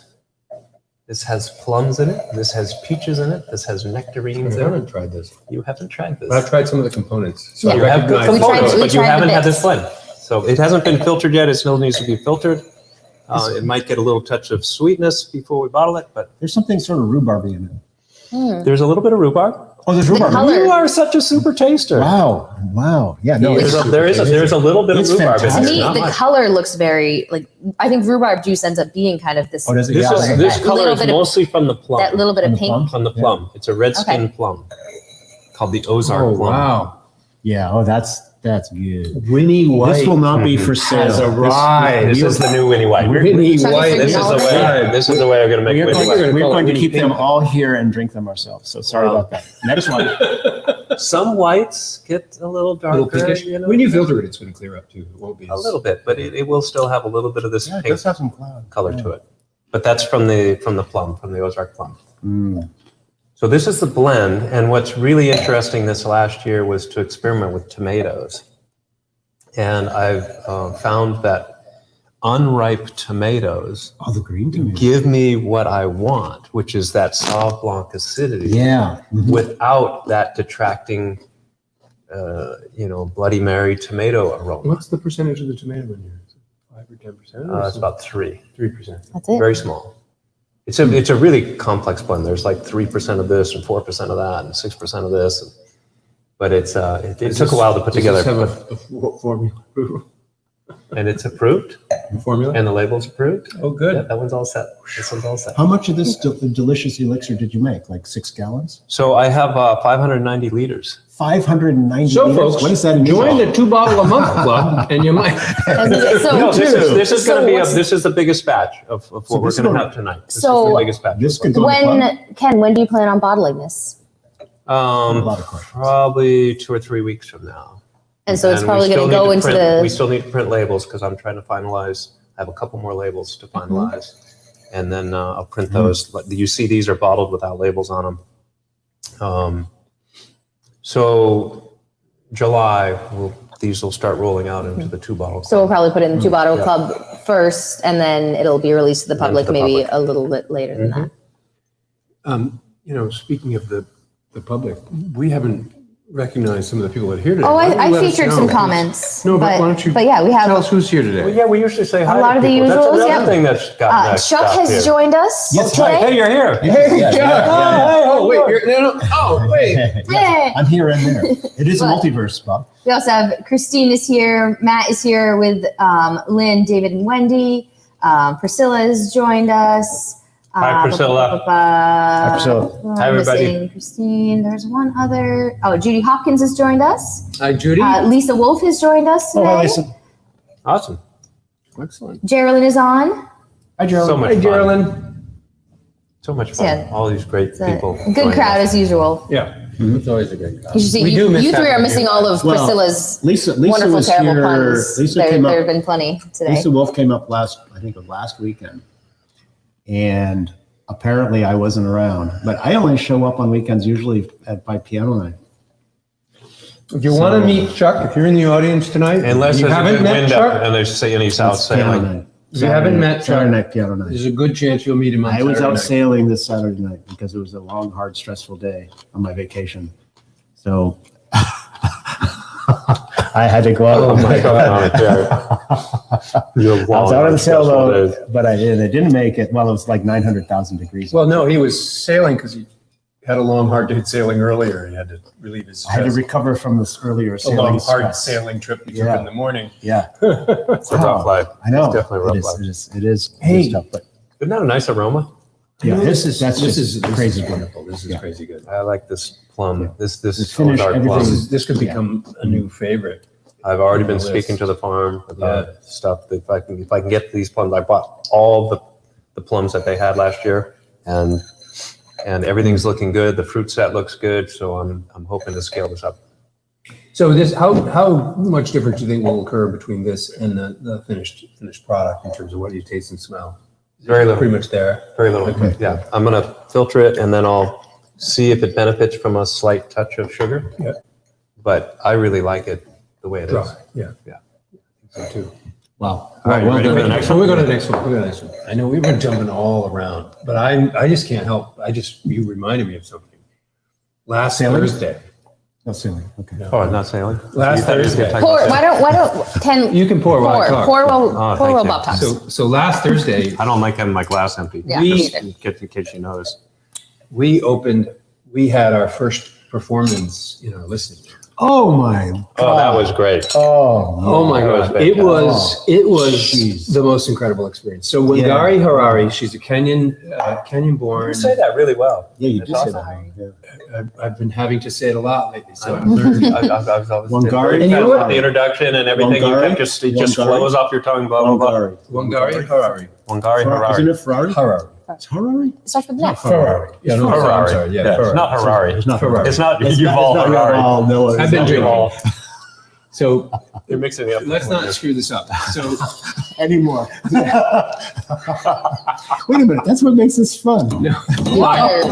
S4: This has plums in it. This has peaches in it. This has nectarines
S1: I
S4: in it.
S1: haven't tried this.
S4: You haven't tried this.
S1: But I've tried some of the components. So
S3: Yeah.
S1: I
S4: You have good
S1: recognize-
S3: We tried-
S4: components,
S3: we
S4: but you
S3: tried the
S4: haven't had
S3: bits.
S4: this blend. So it hasn't been filtered yet. It still needs to be filtered. It might get a little touch of sweetness before we bottle it, but
S2: There's something sort of rhubarby in it.
S4: there's a little bit of rhubarb.
S2: Oh, there's
S3: The
S2: rhubarb.
S3: color.
S4: You are such a super taster.
S2: Wow. Yeah, no,
S4: There's
S2: it's,
S4: there's a little bit
S2: It's
S4: of rhubarb in
S3: to
S2: fantastic.
S4: there.
S3: me,
S4: not
S3: the
S4: much.
S3: color looks very like I think rhubarb juice ends up being kind of this.
S2: Oh, does it?
S4: This
S2: Yeah,
S4: is
S2: like
S4: this
S3: that
S4: color
S3: little
S4: is
S3: bit of-
S4: mostly from the plum.
S3: that little bit
S2: From
S3: of
S2: the
S3: pink.
S2: plum?
S4: From the plum. It's a red skin
S3: Okay.
S4: plum called the Ozark
S1: Oh,
S4: plum.
S1: wow.
S2: Yeah. Oh, that's good.
S1: Winnie White
S2: This will not be for sale.
S1: has arrived.
S4: This is the new Winnie White.
S1: Winnie
S3: Chuck,
S1: White.
S3: is
S4: This is the
S3: All
S4: way.
S3: right.
S4: This is the way I'm going to make
S2: We're
S4: Winnie
S2: going,
S4: White.
S1: gonna
S2: we're
S1: call it
S2: going to
S1: Winnie
S2: keep them
S1: Pink.
S2: all here and drink them ourselves. So sorry
S4: Wow.
S2: about that. Next one.
S4: Some whites get a little
S1: A little
S4: darker.
S1: pinkish.
S4: You know?
S1: When you filter it, it's going to clear up too. It won't be
S4: A
S1: as-
S4: little bit, but it will still have a little bit of this
S2: Yeah, it
S4: pink
S2: does have some cloud.
S4: color to it. But that's from the plum, from the Ozark plum.
S2: Mm.
S4: So this is the blend, and what's really interesting this last year was to experiment with tomatoes. And I've found that unripe tomatoes
S2: Oh, the green tomatoes.
S4: give me what I want, which is that Sauv Blanc acidity.
S2: Yeah. Mhm.
S4: Without that detracting, Bloody Mary tomato aroma.
S1: What's the percentage of the tomato in here? 5 or 10%?
S4: It's about 3%.
S1: $3.
S3: That's it.
S4: Very small. It's a really complex blend. There's like 3% of this and 4% of that and 6% of this. But it took a while to put together.
S1: Does this have a formula?
S4: And it's approved,
S1: Formula?
S4: and the label's approved.
S1: Oh, good.
S4: Yeah, that one's all set. This one's all set.
S2: How much of this delicious elixir did you make? Like 6 gallons?
S4: So I have 590 liters.
S2: 590
S1: So,
S2: liters?
S1: folks,
S2: What is that in
S1: join
S2: euro?
S1: the 2 bottle a month club, and you might.
S4: No, this is going to be
S3: what's-
S4: this is the biggest batch of what
S2: So
S4: we're
S2: this
S4: going to
S2: one-
S4: have tonight. This
S3: So-
S4: is the biggest batch.
S2: This could go to club?
S3: Ken, when do you plan on bottling this?
S2: A lot of questions.
S4: Probably 2 or 3 weeks from now.
S3: And so it's
S4: And
S3: probably
S4: we
S3: going
S4: still
S3: to go
S4: need
S3: into
S4: print- We
S3: the.
S4: still need to print labels because I'm trying to finalize. I have a couple more labels to finalize, and then I'll print those. You see, these are bottled without labels on them. So July, these will start rolling out into the 2 bottle.
S3: So we'll probably put it in the 2 bottle
S4: Yeah.
S3: club first, and then it'll be released to the
S4: And then to
S3: public
S4: the
S3: maybe
S4: public.
S3: a little bit later than that.
S1: Speaking of the public, we haven't recognized some of the people that are here today.
S3: Oh,
S1: Why don't you
S3: I
S1: let us
S3: featured
S1: know?
S3: some comments.
S1: No, but why don't you
S3: But yeah, we
S1: tell
S3: have
S1: us who's here today?
S4: Well, yeah, we usually say hi.
S3: lot
S4: to
S3: of the
S4: people. That's
S3: usuals,
S4: another
S3: yeah.
S4: thing that's got next
S3: Chuck
S4: up
S3: has
S4: here.
S3: joined us
S2: Yes,
S3: today.
S4: Hey, you're here.
S1: Oh, wait, oh, wait.
S3: Hey.
S2: I'm here and there. It is a
S3: But-
S2: multiverse, Bob.
S3: We also have Christine is here. Matt is here with Lynn, David, and Wendy. Priscilla has joined us.
S4: Hi, Priscilla.
S2: Hi, Priscilla.
S4: Hi, everybody.
S3: Missing Christine. There's one other. Oh, Judy Hopkins has joined us.
S1: Hi, Judy.
S3: Lisa Wolf has joined us today.
S2: Oh, hi, Lisa.
S4: Awesome.
S1: Excellent.
S3: Geraldine is on.
S2: Hi, Gerald.
S4: So much
S1: Hi,
S4: fun.
S1: Geraldine.
S4: So much fun.
S3: Yeah.
S4: All these great
S3: It's a
S4: people.
S3: good
S4: joining
S3: crowd
S4: us.
S3: as usual.
S1: Yeah, it's always a good crowd.
S3: You, should see,
S1: We do miss
S3: you three
S1: having
S3: are missing
S1: you.
S3: all of
S2: Well,
S3: Priscilla's
S2: Lisa
S3: wonderful,
S2: was
S3: terrible
S2: here.
S3: puns.
S2: Lisa
S3: There
S2: came
S3: have
S2: up.
S3: been plenty today.
S2: Lisa Wolf came up last weekend, and apparently I wasn't around. But I only show up on weekends usually by piano night.
S1: If you want to meet Chuck, if you're in the audience tonight,
S4: Unless
S1: you
S4: there's a
S1: haven't
S4: good
S1: met
S4: wind
S1: Chuck,
S4: up and there's say any south
S2: It's piano
S4: sailing.
S2: night.
S1: If you haven't met
S2: Saturday
S1: Chuck,
S2: night piano night.
S1: there's a good chance you'll meet him on
S2: I was
S1: Saturday
S2: out
S1: night.
S2: sailing this Saturday night because it was a long, hard, stressful day on my vacation. So I had to go out.
S4: Oh my God. You're
S2: I was out on the
S4: stressful
S2: sailboat,
S4: days.
S2: but I didn't make it. Well, it was like 900,000 degrees.
S1: Well, no, he was sailing because he had a long, hard day sailing earlier. He had to relieve his
S2: I had to
S1: stress.
S2: recover from this earlier
S1: A
S2: sailing
S1: long, hard
S2: stress.
S1: sailing trip he
S2: Yeah.
S1: took in the morning.
S2: Yeah,
S4: It's a rough life.
S2: I know.
S4: It's definitely a rough
S2: It is.
S4: life.
S2: It is. It is.
S1: Hey.
S2: It is tough, but
S4: Isn't that a nice aroma?
S2: yeah,
S1: This
S2: this is crazy good.
S1: wonderful. This is
S2: Yeah.
S1: crazy good.
S4: I like this plum.
S2: Yeah.
S4: This
S2: It's finished,
S4: dark
S2: everything
S4: plum.
S1: This could become a new favorite.
S4: I've already been
S1: on the
S4: speaking
S1: list.
S4: to the farm about stuff. That if I can get these plums, I bought all the plums that they had last year, and everything's looking good. The fruit set looks good, so I'm hoping to scale this up.
S1: So this, how much difference do you think will occur between this and the finished product in terms of what you taste and smell?
S4: Very little.
S1: Pretty much there.
S4: Very little.
S1: Okay.
S4: Yeah, I'm gonna filter it and then I'll see if it benefits from a slight touch of sugar.
S1: Yeah.
S4: But I really like it the way it is.
S1: Dry. Yeah.
S4: Yeah.
S1: So too.
S2: Wow.
S4: All right,
S2: Well
S4: ready for
S2: done.
S4: the next
S1: So
S4: one?
S1: we'll go to the next one. We'll go to the next one. I know we've been jumping all around, but I just can't help. You reminded me of something. Last
S2: Sailing?
S1: Thursday.
S2: No sailing. Okay.
S4: Oh, I'm not sailing.
S1: Last
S4: You thought you were
S1: Thursday.
S4: talking
S3: Pour.
S4: about
S3: Why don't Ken
S1: You can pour while I talk.
S3: pour
S4: Oh,
S3: while
S4: thank you.
S3: Bob talks.
S1: So last Thursday,
S4: sailing. I don't like having my glass empty.
S3: Yeah,
S1: we-
S3: me either.
S4: In case you notice.
S1: we had our first performance in our listening.
S2: Oh my God.
S4: Oh, that was great.
S2: Oh.
S1: Oh my
S4: That was
S1: God. It
S4: fantastic.
S1: was
S2: Jeez.
S1: the most incredible experience. So Wangari Harari, she's a Kenyan born.
S4: You say that really well.
S2: Yeah, you
S4: That's
S2: did say
S4: awesome.
S2: that. Yeah.
S1: I've been having to say it a lot lately. So I've
S4: I-
S1: learned.
S4: I've always been
S2: Wangari?
S4: very
S1: And you know
S4: fast
S1: what?
S4: with the introduction and everything.
S2: Wangari?
S4: It just
S2: Wangari?
S4: flows off your tongue. Blah blah blah.
S2: Wangari.
S1: Wangari Harari.
S4: Wangari
S2: Isn't
S4: Harari.
S2: it Ferrari?
S1: Harari.
S2: It's Harari?
S3: It starts with an F.
S1: Ferrari. Yeah, no,
S4: Ferrari.
S1: I'm sorry. Yeah,
S4: Yeah,
S1: Ferrari.
S4: it's not Harari.
S2: It's not
S1: Ferrari.
S4: It's not
S2: It's
S4: Yuval
S2: not
S4: Harari.
S2: Yuval, no, it's
S1: I've been
S2: not
S1: drinking.
S2: Yuval
S1: So
S4: You're mixing it up.
S1: let's not screw this up. So
S2: anymore. Wait a minute, that's what makes this fun.
S3: You guys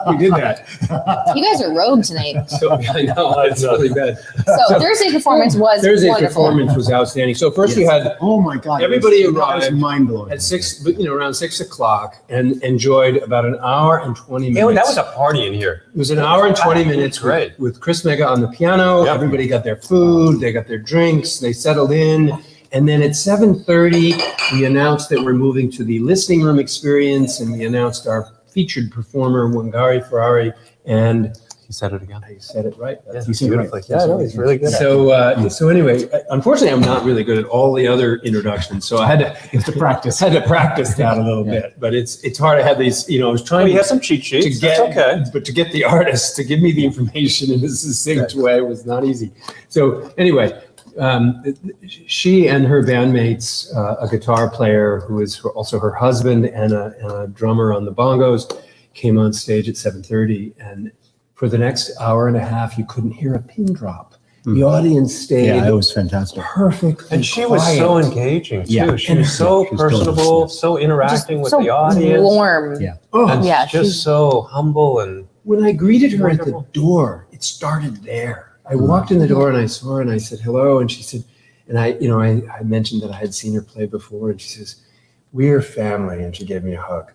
S1: We did that.
S3: are rogue tonight.
S1: So I know it's really bad.
S3: So Thursday's performance was
S1: Thursday's
S3: wonderful.
S1: performance was outstanding. So first we had
S2: Oh my God.
S1: Everybody
S2: that was
S1: arrived
S2: mind blowing.
S1: at around 6 o'clock and enjoyed about an hour and 20 minutes.
S4: Yeah, that was a party in here.
S1: It was an hour and 20 minutes
S4: Great.
S1: with Chris Mega on the piano.
S4: Yep.
S1: Everybody got their food, they got their drinks, they settled in. And then at 7:30, we announced that we're moving to the listening room experience, and we announced our featured performer, Wangari Ferrari. And
S4: You said it again.
S1: I said it right.
S4: Yeah,
S2: You said it right.
S4: beautifully. Yeah, no, he's really good.
S1: So anyway, unfortunately, I'm not really good at all the other introductions, so I had to practice. Had to practice that a little bit, but it's hard. I had these, I was trying
S4: Well, you have some cheat
S1: to
S4: sheets.
S1: get,
S4: That's okay.
S1: but to get the artist to give me the information in a succinct way was not easy. So anyway, she and her bandmates, a guitar player who is also her husband and a drummer on the bongos, came on stage at 7:30, and for the next hour and a half, you couldn't hear a pin drop. The audience stayed
S2: Yeah, it was fantastic.
S1: perfect.
S4: And she was so engaging too.
S2: Yeah.
S4: She was so
S2: She's
S4: personable,
S2: totally-
S4: so interacting with
S3: so
S4: the audience.
S3: warm.
S2: Yeah.
S1: Oh,
S4: And
S3: Yeah,
S4: just
S3: she's-
S4: so humble and
S1: when I greeted her at the
S4: Wonderful.
S1: door, it started there. I walked in the door and I saw her and I said hello, and she said, and I mentioned that I had seen her play before, and she says, "We're family," and she gave me a hug.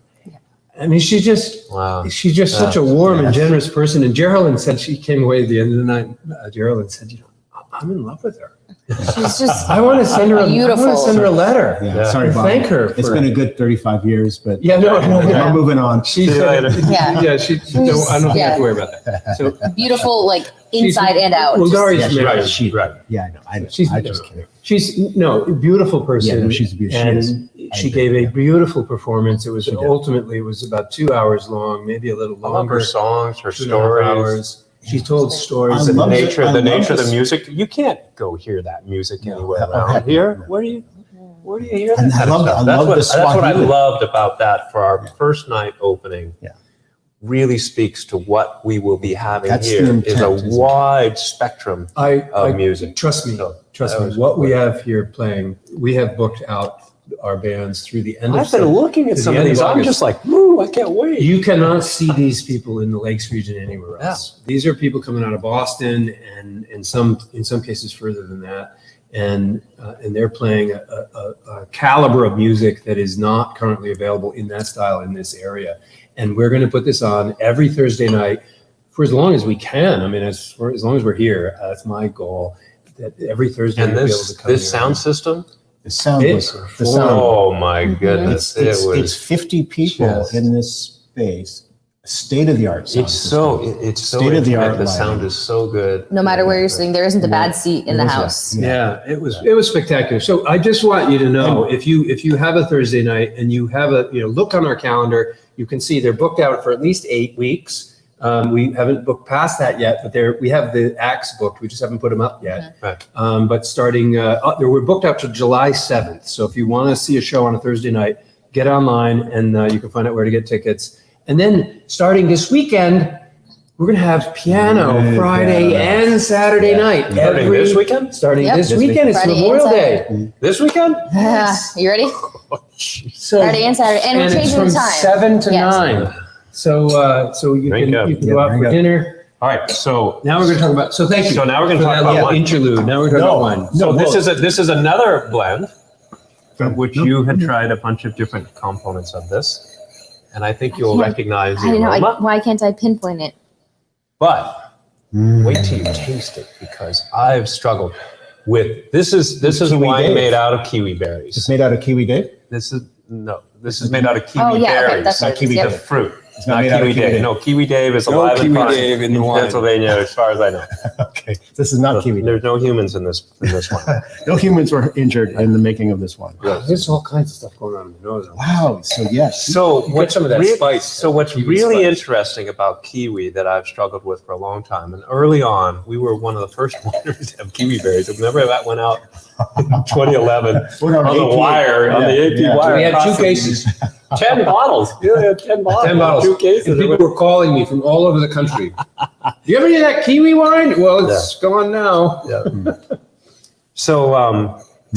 S1: I mean, she's just
S4: wow.
S1: such a warm and generous person. And Geraldine said, she came away at the end of the night. Geraldine said, I'm in love with her.
S3: She's just
S1: I want to send her I
S3: Beautiful.
S1: want to send her a letter.
S2: Yeah.
S4: Yeah.
S2: Sorry,
S1: And
S2: Bob.
S1: thank her.
S2: It's
S1: for-
S2: been a good 35 years, but
S1: yeah, no.
S2: we're moving on.
S1: She
S4: See you
S1: said,
S4: later.
S3: Yeah.
S1: yeah, she. No, I don't think I have to worry about that. So
S3: beautiful, like inside and out.
S1: Well, Dari's
S2: Yeah, she's
S1: married.
S2: right. She,
S4: Right.
S2: Yeah, I know.
S1: She's-
S2: I just kidding.
S1: She's a beautiful person.
S2: Yeah, no, she's a beautiful.
S1: And she
S2: I
S1: gave
S2: agree,
S1: a
S2: yeah.
S1: beautiful performance. It was
S2: She did.
S1: ultimately it was about 2 hours long, maybe a little
S4: I love
S1: longer.
S4: her songs, her
S1: 2.5
S4: stories.
S1: hours. She told stories.
S2: I
S4: The
S2: love it.
S4: nature,
S2: I
S4: the
S2: love
S4: nature of the
S2: this.
S4: music. You can't go hear that music
S2: No.
S4: anywhere
S2: Oh,
S4: around
S2: heck no.
S4: here.
S2: No.
S4: Where do you hear that
S2: And I
S4: kind of
S2: love-
S4: stuff?
S2: I
S4: That's
S2: love
S4: what,
S2: the
S4: that's what I
S2: Swahili.
S4: loved about that for our
S2: Yeah.
S4: first night opening.
S2: Yeah.
S4: Really speaks to what we will be having
S2: That's the
S4: here is
S2: intent,
S4: a
S2: isn't it?
S4: wide spectrum
S1: I
S4: of music.
S1: trust me.
S4: So,
S1: Trust
S4: that
S1: me.
S4: was
S1: What we
S4: great.
S1: have here playing, we have booked out our bands through the end of
S4: I've been looking at
S1: to
S4: some
S1: the
S4: of
S1: end of
S4: these. I'm
S1: August.
S4: just like, woo, I can't wait.
S1: You cannot see these people in the Lakes region anywhere else. These are people coming out of Boston and in some cases further than that, and they're playing a caliber of music that is not currently available in that style in this area. And we're going to put this on every Thursday night for as long as we can. I mean, as long as we're here, that's my goal. That every Thursday
S4: And
S1: we'll be able to
S4: this
S1: come
S4: this
S1: here.
S4: sound system.
S2: The sound
S1: It's
S2: was the sound.
S4: Oh my goodness!
S2: It's
S4: It was.
S2: 50 people
S1: Yes.
S2: in this space. State of the art sound.
S4: It's so. It's so.
S2: State-of-the-art
S4: intimate. The sound
S2: lighting.
S4: is so good.
S3: No matter where you're sitting, there isn't a bad seat in the
S2: There is
S3: house.
S2: that.
S1: Yeah, it was spectacular. So I just want you to know, if you have a Thursday night and you have look on our calendar, you can see they're booked out for at least 8 weeks. We haven't booked past that yet, but we have the acts booked. We just haven't put them up yet.
S4: Right.
S1: But starting, we're booked out to July 7th. So if you want to see a show on a Thursday night, get online and you can find out where to get tickets. And then starting this weekend, we're going to have piano
S2: Yeah,
S1: Friday
S2: piano.
S1: and Saturday night.
S4: Starting this weekend.
S1: Starting
S3: Yep.
S1: this
S3: This
S1: weekend, it's
S3: Friday and
S1: Memorial
S3: Saturday.
S1: Day.
S4: This weekend.
S3: You ready?
S1: So,
S3: Friday and Saturday, and we're
S1: it's
S3: changing
S1: from
S3: the time.
S1: 7 to
S3: Yes.
S1: 9. So you
S4: Drink up.
S1: can
S2: Yeah,
S1: go out
S2: drink
S1: for
S2: up.
S1: dinner.
S4: All right. So
S1: Now we're going to talk about. So thank you.
S4: So now we're going to
S1: for
S4: talk
S1: that
S4: about
S1: little
S4: wine.
S1: interlude. Now we're talking about wine.
S4: So
S2: No,
S4: this is another blend, which
S2: No.
S4: you had tried a bunch of different components of this, and I think you'll
S3: can't-
S4: recognize
S3: I
S4: the
S3: don't know.
S4: aroma.
S3: Why can't I pinpoint it?
S4: But wait till you taste it, because I've struggled with this. Is a
S2: Kiwi
S4: wine
S2: Dave.
S4: made out of kiwi berries?
S2: It's made out of Kiwi Dave.
S4: This is made out of kiwi
S3: Oh, yeah, okay,
S4: berries.
S3: that's
S2: not
S3: what it is,
S2: kiwi
S3: yep.
S4: The fruit.
S2: It's
S4: Not
S2: not made out of
S4: Kiwi
S2: Kiwi
S4: Dave.
S2: Dave.
S4: No, Kiwi Dave is
S1: No
S4: alive
S1: Kiwi
S4: and fine
S1: Dave in the wine.
S4: Pennsylvania, as far as I know.
S2: Okay, this is not Kiwi Dave.
S4: There's no humans in this one.
S2: No humans were injured in the making of this one.
S1: There's all kinds of stuff going on in the nose.
S2: Wow. So yes.
S4: So
S1: You get some of that spice,
S4: So what's
S1: kiwi
S4: really
S1: spice.
S4: interesting about kiwi that I've struggled with for a long time, and early on, we were one of the first wineries to have kiwi berries. Remember that went out in 2011
S2: We're
S4: on the
S2: AP.
S4: wire, on the AP
S2: Yeah.
S4: wire.
S1: We had
S4: across
S1: 2
S4: the-
S1: cases.
S4: 10 bottles. You had 10 bottles.
S1: 10 bottles.
S4: 2 cases.
S1: And people were calling me from all over the country. Do you ever hear that kiwi wine? Well, it's gone now.
S4: Yeah. So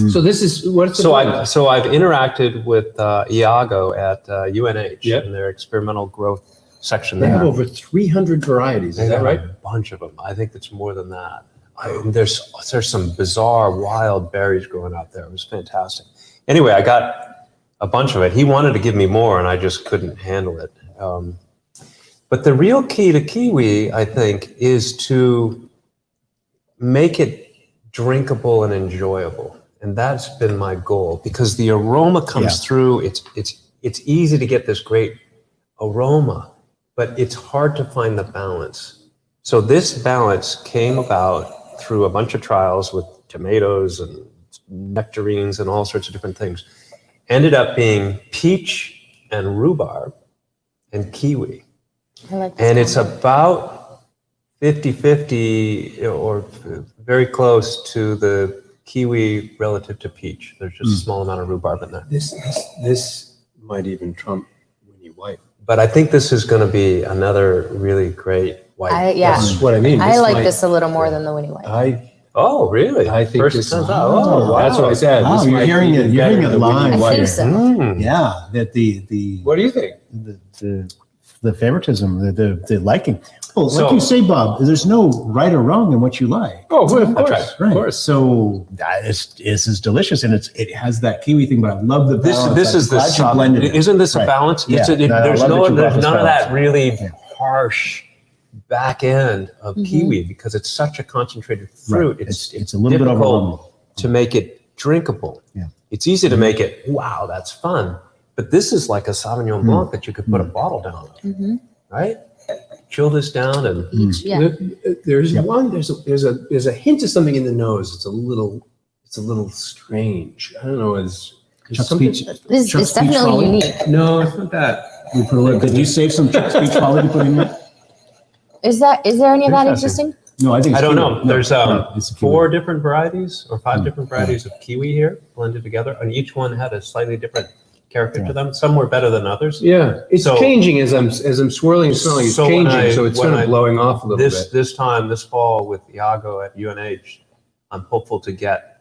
S1: So this is what's the board?
S4: So I've interacted with Iago at UNH
S1: Yep.
S4: in their experimental growth section
S1: They
S4: there.
S1: have over 300 varieties.
S4: They
S1: Is that
S4: have
S1: right?
S4: A bunch of them. I think it's more than that. There's some bizarre wild berries growing out there. It was fantastic. Anyway, I got a bunch of it. He wanted to give me more, and I just couldn't handle it. But the real key to kiwi, I think, is to make it drinkable and enjoyable. And that's been my goal, because the aroma comes through. It's easy to get this great aroma, but it's hard to find the balance. So this balance came about through a bunch of trials with tomatoes and nectarines and all sorts of different things. Ended up being peach and rhubarb and kiwi.
S3: I like this
S4: And it's
S3: combo.
S4: about 50-50 or very close to the kiwi relative to peach. There's just a small amount of rhubarb in there.
S1: This might even trump Winnie White.
S4: But I think this is going to be another really great white.
S1: That's what I mean.
S3: I like
S1: might-
S3: this a little more than the Winnie White.
S4: Oh, really?
S1: I think
S4: First
S1: this.
S4: it comes out. Oh, wow.
S1: That's what I said.
S2: Wow,
S1: This
S2: you're
S1: might
S2: hearing
S1: be
S2: it-
S1: even
S2: you're hearing
S1: better
S2: it
S1: than Winnie
S2: live.
S3: I
S1: White.
S3: think so.
S4: Mm.
S2: Yeah, that the
S1: What do you think?
S2: the favoritism, the liking. Well,
S4: So-
S2: like you say, Bob, there's no right or wrong in what you like.
S1: Oh, of
S4: That's
S1: course.
S2: Right.
S1: Of course.
S2: So that is delicious, and it has that kiwi thing. But I love the balance.
S4: This
S2: I'm
S4: is the
S2: glad you
S4: subtle.
S2: blended it.
S4: Isn't this a
S2: Right.
S4: balance?
S2: Yeah.
S4: It's
S2: No, I
S4: there's
S2: love that you brought
S4: there's
S2: this
S4: none of
S2: balance.
S4: that really
S2: Yeah.
S4: harsh back end of kiwi, because it's such a concentrated fruit.
S2: Right. It's a little bit overwhelming.
S4: difficult to make it drinkable.
S2: Yeah.
S4: It's easy to make it, wow, that's fun. But this is like a Sauvignon Blanc that you could put a bottle down on,
S3: Mhm.
S4: right? Chill this down and
S3: Yeah.
S1: There's one. There's a hint of something in the nose. It's a little strange. I don't know. It's
S2: Chuck's
S1: something.
S2: Peach.
S3: This
S2: Chuck's
S3: is definitely
S2: Peach Folly.
S3: unique.
S1: No, it's not that.
S2: We put a little. Did you save some Chuck's Peach Folly to put in there?
S3: Is there any of that
S4: Interesting.
S3: existing?
S2: No, I think
S4: I
S2: it's
S4: don't
S2: kiwi.
S4: know.
S2: No,
S4: There's
S2: no, it's a kiwi.
S4: 4 different varieties or 5 different varieties of kiwi here blended together, and each one had a slightly different character to them. Some were better than others.
S1: Yeah, it's
S4: So-
S1: changing as I'm swirling and smelling. It's
S4: So when
S1: changing, so it's
S4: when
S1: sort of blowing off a little bit.
S4: This time, this fall with Iago at UNH, I'm hopeful to get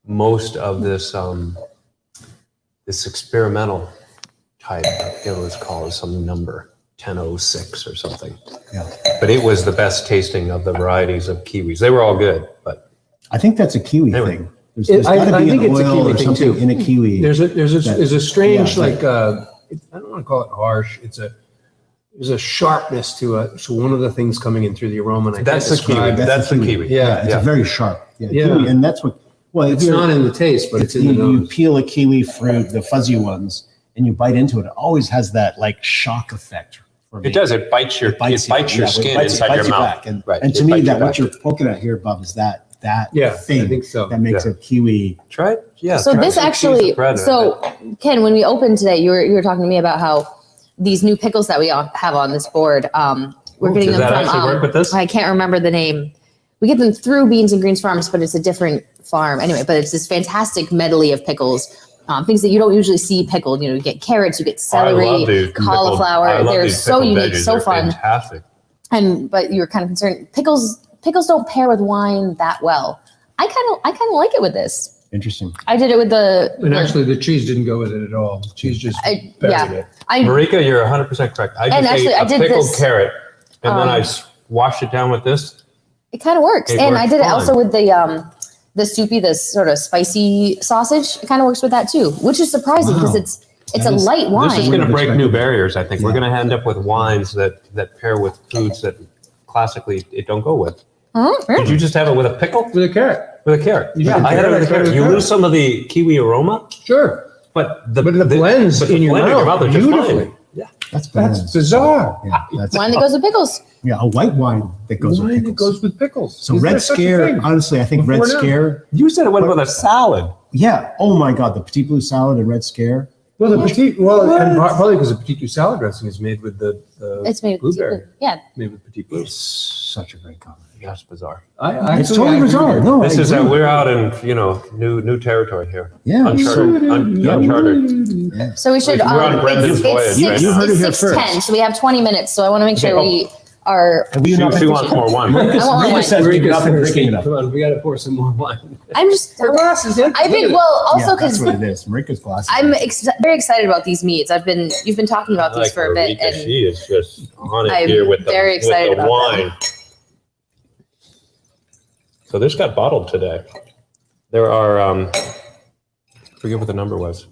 S4: most of this this experimental type. I forget what it's called, some number 1006 or something.
S2: Yeah.
S4: But it was the best tasting of the varieties of kiwis. They were all good, but
S2: I think that's a kiwi
S4: Anyway.
S2: thing. There's
S1: I
S2: got to be
S1: think
S2: an
S1: it's a
S2: oil
S1: kiwi
S2: or
S1: thing,
S2: something
S1: too.
S2: in a kiwi.
S1: There's a strange
S2: Yeah,
S1: like I don't want to call it harsh. There's a sharpness to it. So one of the things coming in through the aroma, and I
S4: that's
S1: can't
S4: the kiwi.
S1: describe-
S4: That's the kiwi.
S1: Yeah,
S2: It's
S4: yeah.
S2: a very sharp. Yeah,
S1: Yeah.
S2: kiwi, and that's what. Well, if
S1: It's
S2: you're-
S1: not in the taste, but it's in the
S2: you
S1: nose.
S2: peel a kiwi fruit, the fuzzy ones, and you bite into it. It always has that like shock effect. For me.
S4: It does. It bites your
S2: It bites,
S4: your
S2: yeah,
S4: skin
S2: it bites-
S4: inside
S2: it bites
S4: your
S2: you
S4: mouth.
S2: back. And,
S4: Right.
S2: and
S4: It
S2: to me,
S4: bites
S2: that
S4: you
S2: what
S4: back.
S2: you're poking at here, Bob, is that
S1: Yeah,
S2: thing
S1: I think so.
S2: that makes
S4: Yeah.
S2: a kiwi.
S4: Try it. Yeah.
S3: So
S4: try
S3: this
S4: some cheese
S3: actually,
S4: and bread.
S3: so Ken, when we opened today, you were talking to me about how these new pickles that we have on this board, we're getting
S4: does
S3: them
S4: that
S3: from.
S4: actually work with this?
S3: I can't remember the name. We get them through Beans and Greens Farms, but it's a different farm anyway. But it's this fantastic medley of pickles, things that you don't usually see pickled. You know, you get carrots, you get celery,
S4: I love these
S3: cauliflower.
S4: pickled- I love
S3: They're
S4: these
S3: so
S4: pickled
S3: unique,
S4: veggies.
S3: so
S4: They're
S3: fun.
S4: Fantastic.
S3: But you're kind of concerned pickles don't pair with wine that well. I kind of like it with this.
S2: Interesting.
S3: I did it with
S1: And actually, the cheese didn't go with it at all. The cheese just buried
S3: yeah.
S1: it.
S4: Marika, you're 100% correct. I
S3: And
S4: just
S3: actually,
S4: ate
S3: I
S4: a
S3: did
S4: pickled
S3: this,
S4: carrot, and then I washed it down with this.
S3: It kind of works.
S4: It
S3: And
S4: works
S3: I did it
S4: fine.
S3: also with the soupy, this sort of spicy sausage. It kind of works with that too, which is surprising because
S2: Wow.
S3: it's
S2: That
S3: a
S2: is-
S3: light wine.
S4: This is going to break
S2: expected.
S4: new barriers, I think. We're
S2: Yeah.
S4: going to end up with wines that pair with foods that classically it don't go with.
S3: Mhm.
S4: Did you just have it with a pickle?
S1: With a carrot.
S4: With a carrot.
S1: You
S4: Yeah,
S1: did
S4: I had it
S1: carrot,
S4: with a
S1: I tried
S4: carrot.
S1: with
S4: You
S1: carrot.
S4: lose some of the kiwi aroma,
S1: Sure.
S4: but
S1: But the blends
S4: but the
S1: in your
S4: blend
S1: mouth
S4: is just
S1: beautifully.
S4: fine. Yeah.
S2: That's
S1: That's
S2: bananas.
S1: bizarre.
S2: Yeah, that's
S3: Wine that goes with pickles.
S2: yeah, a white wine that goes
S1: Wine
S2: with
S1: that
S2: pickles.
S1: goes with pickles.
S2: So
S1: Is there
S2: Red
S1: such a
S2: Scare,
S1: thing?
S2: honestly, I think Red
S1: Before now.
S2: Scare.
S4: You said it went with a salad.
S2: Yeah. Oh my God, the Petit Blue salad and Red Scare.
S1: Well, and probably because the petit bleu salad dressing is made with the
S3: It's made with
S1: blueberry.
S3: yeah.
S1: Made with petit bleu.
S2: It's such a great combination.
S4: That's bizarre.
S2: It's totally bizarre. No,
S4: This
S2: I
S4: is
S2: agree.
S4: we're out in new territory here.
S2: Yeah.
S4: Uncharted. Uncharted.
S3: So we should.
S4: We're on Brendan's
S3: It's
S4: voyage, right?
S2: You heard it here
S3: 6:10,
S2: first.
S3: so we have 20 minutes. So I want to make sure
S4: Okay.
S3: we are.
S2: And we
S4: She wants more wine.
S3: I want more
S2: Rita
S3: wine.
S2: says we've not been
S1: thirsty.
S2: drinking enough.
S1: Come on, we got to pour some more wine.
S3: I'm just.
S1: Her glass is empty.
S3: I've been
S1: Look at
S3: well also
S2: Yeah, that's
S3: because
S2: what it is. Marika's glass.
S3: I'm very excited about these meads. You've been talking about these for a bit,
S4: Marika,
S3: and
S4: she is just on it
S3: I'm
S4: here with the,
S3: very excited
S4: with the
S3: about them.
S4: wine. So this got bottled today. There are, I forget what the number was,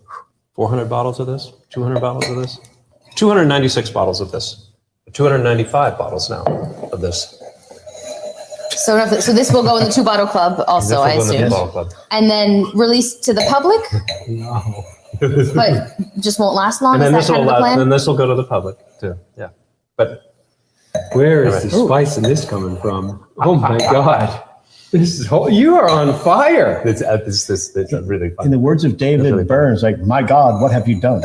S4: 400 bottles of this, 200 bottles of this, 296 bottles of this, 295 bottles now of this.
S3: so this will go in the 2-bottle club also, I
S4: This will go in the
S3: assume,
S4: bottle club.
S3: and then released to the public,
S1: No.
S3: but just won't last long.
S4: And
S3: Is
S4: then
S3: that
S4: this will
S3: kind of the
S4: last,
S3: plan?
S4: then this will go to the public too. Yeah, but
S1: Where is the
S3: Ooh.
S1: spice in this coming from? Oh my God. This is you are on fire.
S4: it's really
S2: In
S4: fun.
S2: the words of David
S4: really fun.
S2: Burns, like, my God, what have you done?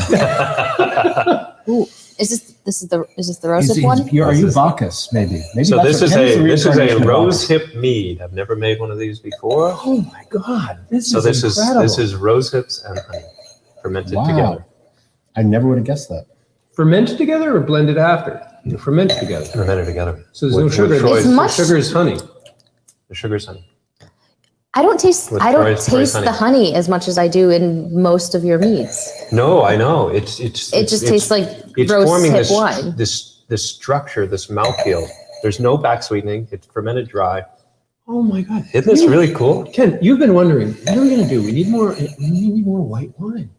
S3: Ooh, is this the rosehip one?
S2: Are you Bacchus, maybe? Maybe
S4: So
S2: that's
S4: this
S2: maybe
S4: is
S2: the
S4: a
S2: reincarnation of
S4: rose
S2: Bacchus.
S4: hip mead. I've never made one of these before.
S1: Oh my God. This
S4: So
S1: is
S4: this
S1: incredible.
S4: is rose hips and honey fermented
S2: Wow.
S4: together.
S2: I never would have guessed that.
S1: fermented together or blended after? Fermented together.
S4: Fermented together.
S1: So there's no
S4: With
S1: sugar.
S4: Troy's-
S3: It's much-
S1: Sugar is honey.
S4: The sugar's honey.
S3: I don't taste
S4: Troy's
S3: the honey as much as I do in most of your meads.
S4: No, I know. It
S3: It just tastes like
S4: it's
S3: rose
S4: forming
S3: hip
S4: this,
S3: wine.
S4: this structure, this mouthfeel. There's no back sweetening. It's fermented dry.
S1: Oh my God.
S4: Isn't this really cool?
S1: Ken, you've been wondering, what are we going to do? We need more white wine.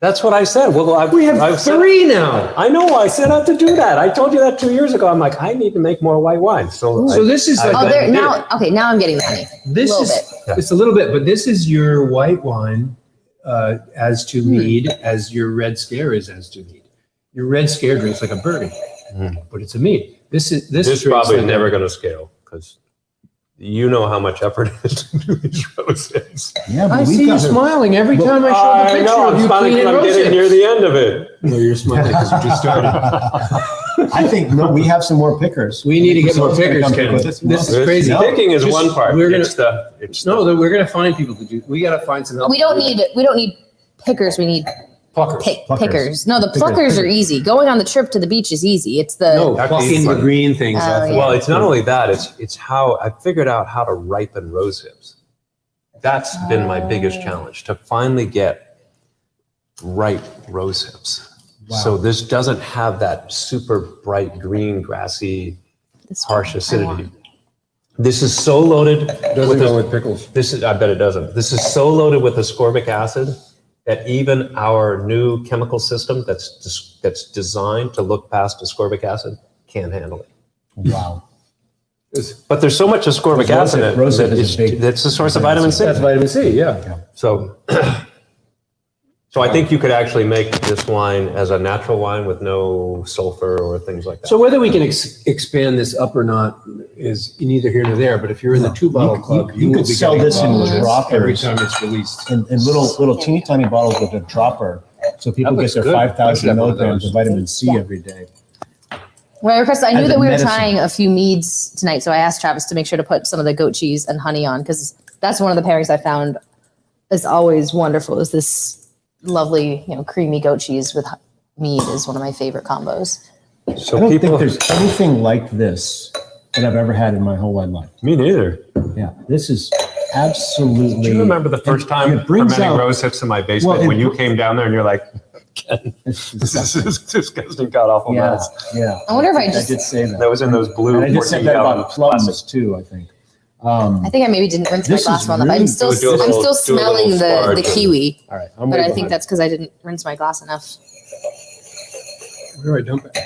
S4: That's what I said. Well,
S1: We have
S4: I've said-
S1: 3 now.
S4: I know. I set out to do that. I told you that 2 years ago. I'm like, I need to make more white wine. So
S1: This is
S4: I-
S1: like,
S3: Oh,
S4: I
S3: there
S4: did.
S3: now. Okay, now I'm getting the honey.
S1: this
S3: little
S1: is,
S3: bit.
S1: it's a little bit, but this is your white wine as to mead, as your red scare is as to mead. Your red scare drinks like a burgundy, but it's a mead. This
S4: This
S1: drinks
S4: probably
S1: like
S4: never
S1: a-
S4: going to scale because you know how much effort it is to do these roses.
S2: Yeah, but
S1: I
S2: we've
S1: see you
S2: got
S1: smiling every time I show the
S4: I
S1: picture
S4: know.
S1: of
S4: I'm
S1: you
S4: smiling
S1: cleaning
S4: because I'm getting near
S1: roses.
S4: the end of it.
S1: No, you're smiling because you just started.
S2: I think, no, we have some more pickers.
S1: We need to get more
S2: Someone's gonna
S1: pickers,
S2: come pick
S1: Ken.
S2: with us.
S1: This is
S2: No.
S1: crazy.
S2: No.
S4: Picking is
S1: Just-
S4: one part.
S1: we're gonna-
S4: It's
S1: No, that we're going to find people to do. We got to find some help.
S3: We don't need pickers. We need
S1: pluckers.
S3: pickers. No, the
S2: Pickers.
S3: pluckers are easy. Going on the trip to the beach is easy. It's the
S1: No, plucking the green things.
S3: Oh,
S1: off.
S3: yeah.
S4: Well, it's not only that, it's how I figured out how to ripen rose hips. That's been my biggest challenge, to finally get ripe rose hips.
S2: Wow.
S4: So this doesn't have that super bright green, grassy,
S3: this
S4: harsh
S3: one I
S4: acidity.
S3: want.
S4: This is so loaded.
S1: Doesn't
S4: with
S1: go
S4: this-
S1: with pickles.
S4: This is, I bet it doesn't. This is so loaded with ascorbic acid that even our new chemical system that's designed to look past ascorbic acid can't handle it.
S2: Wow.
S4: But there's so much ascorbic
S2: Because
S4: acid in it
S2: rosehip
S4: that
S2: is a big-
S4: that's the source of vitamin C.
S1: That's vitamin C. Yeah.
S4: So, so I think you could actually make this wine as a natural wine with no sulfur or things like that.
S1: So whether we can expand this up or not is neither here nor there. But if you're in the 2-bottle
S2: You-
S1: club,
S2: you
S1: will
S2: could
S1: be
S2: sell
S1: getting
S2: this in
S1: bottles
S2: droppers.
S1: every time it's released.
S2: In little teeny tiny bottles with a dropper, so people
S1: That
S2: get
S1: looks
S2: their
S1: good. I should
S2: 5,000
S1: have one of
S2: milligrams of
S1: those.
S2: vitamin C every day.
S3: Well, Chris, I knew
S2: As a
S3: that we were
S2: medicine.
S3: trying a few meads tonight, so I asked Travis to make sure to put some of the goat cheese and honey on because that's one of the pairings I found is always wonderful. Is this lovely, creamy goat cheese with mead is one of my favorite combos.
S4: So
S2: I don't
S4: people,
S2: think there's anything like this that I've ever had in my whole wide life.
S4: me neither.
S2: Yeah, this is absolutely.
S4: Do you remember the first
S2: and
S4: time
S2: it brings
S4: fermenting
S2: out-
S4: rose hips in my basement
S2: Well, it
S4: when you
S2: br-
S4: came down there and you're like,
S2: It's
S4: this
S2: disgusting.
S4: is disgusting, god awful
S2: Yeah,
S4: mess.
S2: yeah.
S3: I wonder if I just-
S2: did say that.
S4: That was in those blue
S2: And I did say
S4: 14
S2: that
S4: gallon
S2: about plums
S4: plastic.
S2: too, I think.
S3: I think I maybe didn't rinse my
S2: This
S3: glass
S2: is
S3: well enough.
S2: really-
S3: I'm still
S4: Do a little-
S3: I'm still
S4: do a little
S3: smelling the
S4: sparge.
S3: kiwi,
S2: All right. I'm
S3: but
S2: way
S3: I think
S2: behind.
S3: that's because I didn't rinse my glass enough.
S1: Where do I dump it?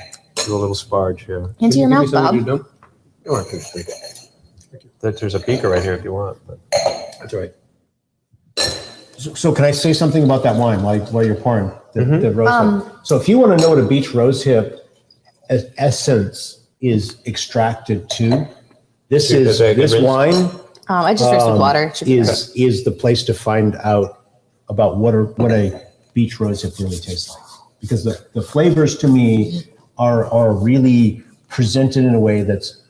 S4: Do a little sparge here.
S3: Into your
S1: Can you
S3: mouth,
S1: give me something
S3: Bob.
S1: to dump? No, I can just drink it.
S4: There's a beaker right here if you want. But
S1: That's all right.
S2: So can I say something about that wine while you're pouring the rose hip?
S3: Um,
S2: So if you want to know what a beach rose hip essence is extracted to, this
S4: Is
S2: is
S4: it
S2: this
S4: rinsed?
S2: wine
S3: I just rinsed with water. It should be
S2: is the place to find out about what a beach rose hip really tastes like, because the flavors to me are really presented in a way that's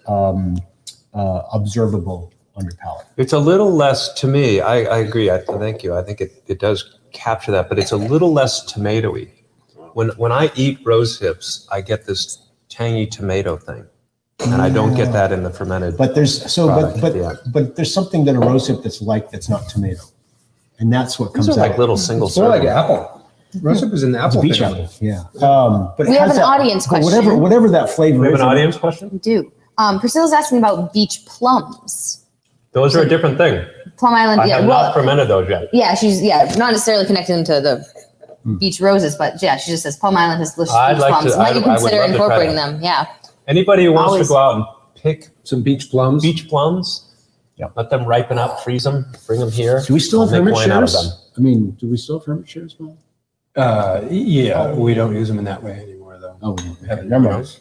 S2: observable on your palate.
S4: it's a little less, to me, I agree. Thank you. I think it does capture that, but it's a little less tomatoey. When I eat rose hips, I get this tangy tomato thing. And I don't get that in the fermented.
S2: But there's so
S4: product, yeah.
S2: but there's something that a rose hip that's not tomato, and that's what comes
S4: These are
S2: out.
S4: like little single
S1: It's more like
S4: serving.
S1: apple. Rosehip is in the
S2: It's
S1: apple
S2: beach
S1: family.
S2: apple, yeah. But it
S3: We have
S2: has
S3: an audience
S2: but
S3: question.
S2: Whatever that flavor
S4: We have
S2: is.
S4: an audience question?
S3: We do. Priscilla's asking about beach plums.
S4: Those are a different thing.
S3: Plum Island,
S4: I
S3: yeah.
S4: have
S3: Well,
S4: not fermented those yet.
S3: yeah, not necessarily connected into the beach roses, but yeah, she just says Plum Island has delicious
S4: I'd
S3: beach
S4: like
S3: plums.
S4: to-
S3: Might
S4: I
S3: you
S4: would
S3: consider
S4: love to try
S3: incorporating
S4: that.
S3: them? Yeah.
S4: Anybody who wants
S3: Always.
S4: to go out and pick
S1: Some beach plums.
S4: beach plums, let them ripen up, freeze them, bring them here.
S2: Do we still
S4: I'll
S2: have
S4: make
S2: hermit
S4: wine out of
S2: shares?
S4: them.
S2: I mean, do we still have hermit shares, Bob?
S1: Yeah, we don't use them in that way anymore, though.
S2: Oh,
S1: We haven't,
S2: never mind.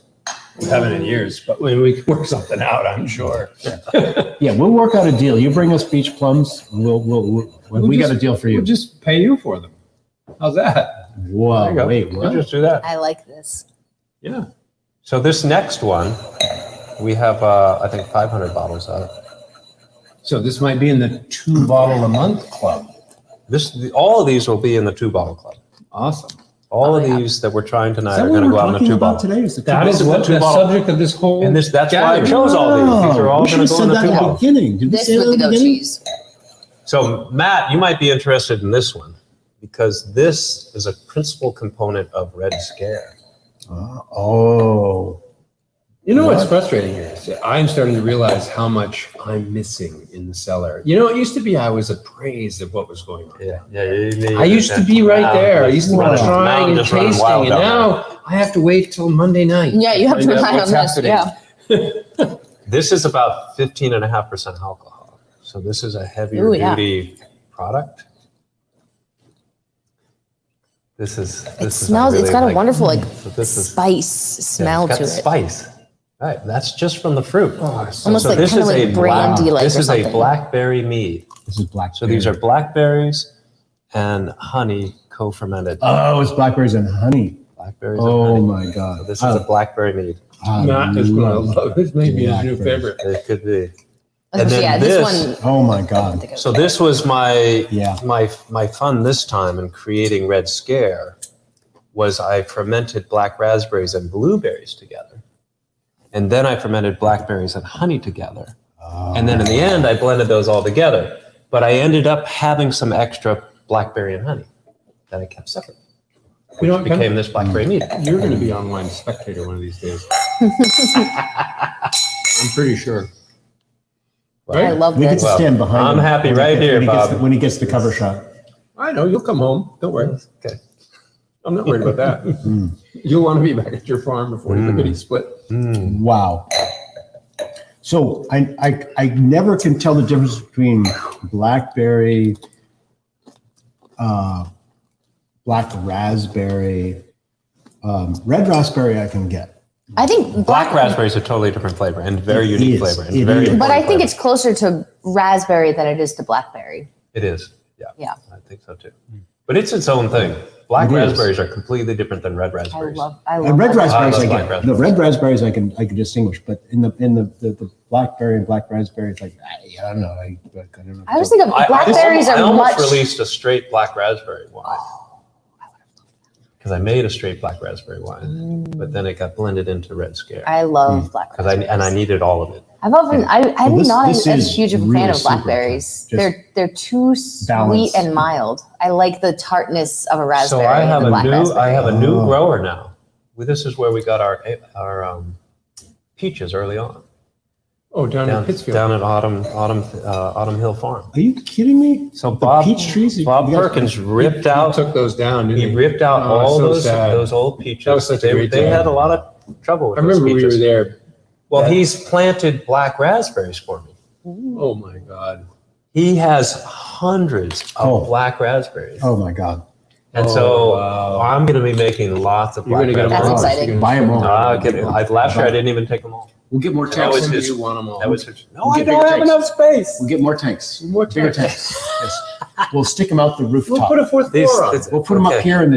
S1: we haven't in years, but we can work something out, I'm sure.
S2: Yeah, we'll work out a deal. You bring us beach plums, we got a deal for you.
S1: We'll just pay you for them. How's that?
S2: Whoa,
S1: There you go.
S2: wait,
S4: We'll
S2: what?
S4: just do that.
S3: I like this.
S1: Yeah.
S4: So this next one, we have, I think, 500 bottles of.
S1: So this might be in the 2 bottle a month club.
S4: All of these will be in the 2-bottle club.
S1: Awesome.
S4: All of
S3: yeah.
S4: these that we're trying
S2: Is
S4: tonight
S2: that
S4: are
S2: what
S4: going to
S2: we're
S4: go out in the
S2: talking about
S4: 2-bottle.
S2: today? Is the
S1: That
S4: This
S1: is
S4: is
S1: what
S4: the
S1: the
S4: 2-bottle.
S1: subject of this whole.
S4: And that's why I
S1: gathering.
S4: chose all these. These are all
S2: We should
S4: going
S2: have
S4: to go
S2: said
S4: in the
S2: that at the
S4: 2-bottle.
S2: beginning. Did we
S3: This
S2: say that
S3: with
S2: at
S3: the
S2: the
S3: goat
S2: beginning?
S3: cheese.
S4: So Matt, you might be interested in this one because this is a principal component of Red Scare.
S2: Oh.
S1: You know what's frustrating here is I'm starting to realize how much I'm missing in the cellar. You know, it used to be I was appraised of what was going on. I used to be right there. I used to be trying and tasting, and now I have to wait till Monday night.
S3: Yeah, you have to
S1: find out
S3: rely
S1: what's
S3: on this.
S1: happening.
S3: Yeah.
S4: This is about 15.5% alcohol. So this is a heavier
S3: Ooh, yeah.
S4: duty product. This is.
S3: It
S4: This
S3: smells,
S4: is
S3: it's got a
S4: like-
S3: wonderful
S4: so this is
S3: spice smell
S4: it's
S3: to
S4: got
S3: it.
S4: spice. Right, that's just from the fruit.
S3: Almost
S4: so
S3: like
S4: this
S3: kind
S4: is
S3: of like
S4: a
S3: brandy-like
S4: This
S3: or
S4: is a
S3: something.
S4: blackberry mead.
S2: This is blackberry.
S4: So these are blackberries and honey co-fermented.
S2: Oh, it's blackberries and honey.
S4: Blackberries and
S2: Oh
S4: honey.
S2: my God.
S4: So this is a blackberry mead.
S1: Matt is going to love this. Maybe his new
S2: Blackberries.
S1: favorite.
S4: It could be.
S3: Okay,
S4: And then
S3: yeah,
S4: this-
S3: this one.
S2: Oh my God.
S4: So this was my
S2: Yeah.
S4: my fun this time in creating Red Scare was I fermented black raspberries and blueberries together. And then I fermented blackberries and honey together. And then in the end, I blended those all together. But I ended up having some extra blackberry and honey that I kept separate.
S1: You know what, Ken?
S4: Became this blackberry mead.
S1: You're going to be on Wine Spectator one of these days. I'm pretty sure.
S3: I love
S2: We get
S3: this.
S2: to stand behind
S4: I'm
S2: him
S4: happy
S2: when he
S4: right
S2: gets-
S4: here,
S2: when he gets
S4: Bob.
S2: the- When he gets the cover shot.
S1: I know. You'll come home. Don't worry.
S4: Okay.
S1: I'm not worried about that. You'll want to be back at your farm before the lickety split.
S2: Wow. So I never can tell the difference between blackberry, black raspberry, red raspberry I can get.
S3: I think
S4: Black raspberry is a totally different flavor and very
S2: It
S4: unique
S2: is.
S4: flavor. And
S2: It
S4: very
S2: is.
S3: But I
S4: important
S3: think
S4: flavor.
S3: it's closer to raspberry than it is to blackberry.
S4: It is. Yeah.
S3: Yeah.
S4: I think so too. But it's its own thing. Black
S2: It is.
S4: raspberries are completely different than red raspberries.
S3: I love
S2: Red
S3: that.
S2: raspberries
S4: love
S2: I
S4: black
S2: get.
S4: raspberries.
S2: The red raspberries I can distinguish, but in the blackberry and black raspberry, it's like I don't know. I don't know.
S3: I was thinking blackberries
S4: I
S3: are
S4: almost
S3: much.
S4: released a straight black raspberry wine. Because I made a straight black raspberry wine, but then it got blended into Red Scare.
S3: I love black raspberries.
S4: I needed all of it.
S3: I've often I'm
S2: this-
S3: not
S2: this
S3: as
S2: is
S3: huge of a
S2: really
S3: fan of
S2: super
S3: blackberries.
S2: good.
S3: They're too sweet
S2: Balanced.
S3: and mild. I like the tartness of a raspberry.
S4: So I have
S3: and the black raspberry.
S4: I have a new
S2: Oh.
S4: grower now. Well, this is where we got our peaches early on.
S1: Oh, down in Pittsfield.
S4: Down at Autumn Hill Farm.
S2: Are you kidding me?
S4: So
S2: The
S4: Bob
S2: peach trees. you
S4: Bob
S2: guys-
S4: Perkins ripped
S1: He
S4: out.
S1: took those down. Didn't
S4: He ripped out
S1: Oh,
S4: all
S1: so sad.
S4: those old peaches.
S1: That was such a
S4: they
S1: great
S4: they
S1: time.
S4: had a lot of trouble with
S1: I remember
S4: those
S1: we
S4: peaches.
S1: were there.
S4: Well, he's planted black raspberries for me.
S1: Oh my God.
S4: He has hundreds of
S2: Oh.
S4: black raspberries.
S2: Oh my God.
S4: And
S1: Oh,
S4: so
S1: wow.
S4: I'm going to be making lots of
S1: You're
S4: black
S1: going to get them
S3: That's
S1: all.
S4: raspberries.
S3: exciting.
S2: Buy 'em all.
S4: Last year I didn't even take them all.
S2: We'll get more
S4: That was
S2: tanks.
S4: his-
S1: You want them all.
S4: That was no,
S2: We'll
S4: I
S2: get
S4: don't
S2: bigger
S4: have
S2: tanks.
S4: enough space.
S2: We'll get more tanks.
S1: More
S2: Bigger
S1: tanks.
S2: tanks. Yes. We'll stick them out the
S1: We'll
S2: rooftop.
S1: put a fourth
S4: These-
S1: floor on.
S4: it's-
S2: We'll put them up
S4: okay.
S2: here in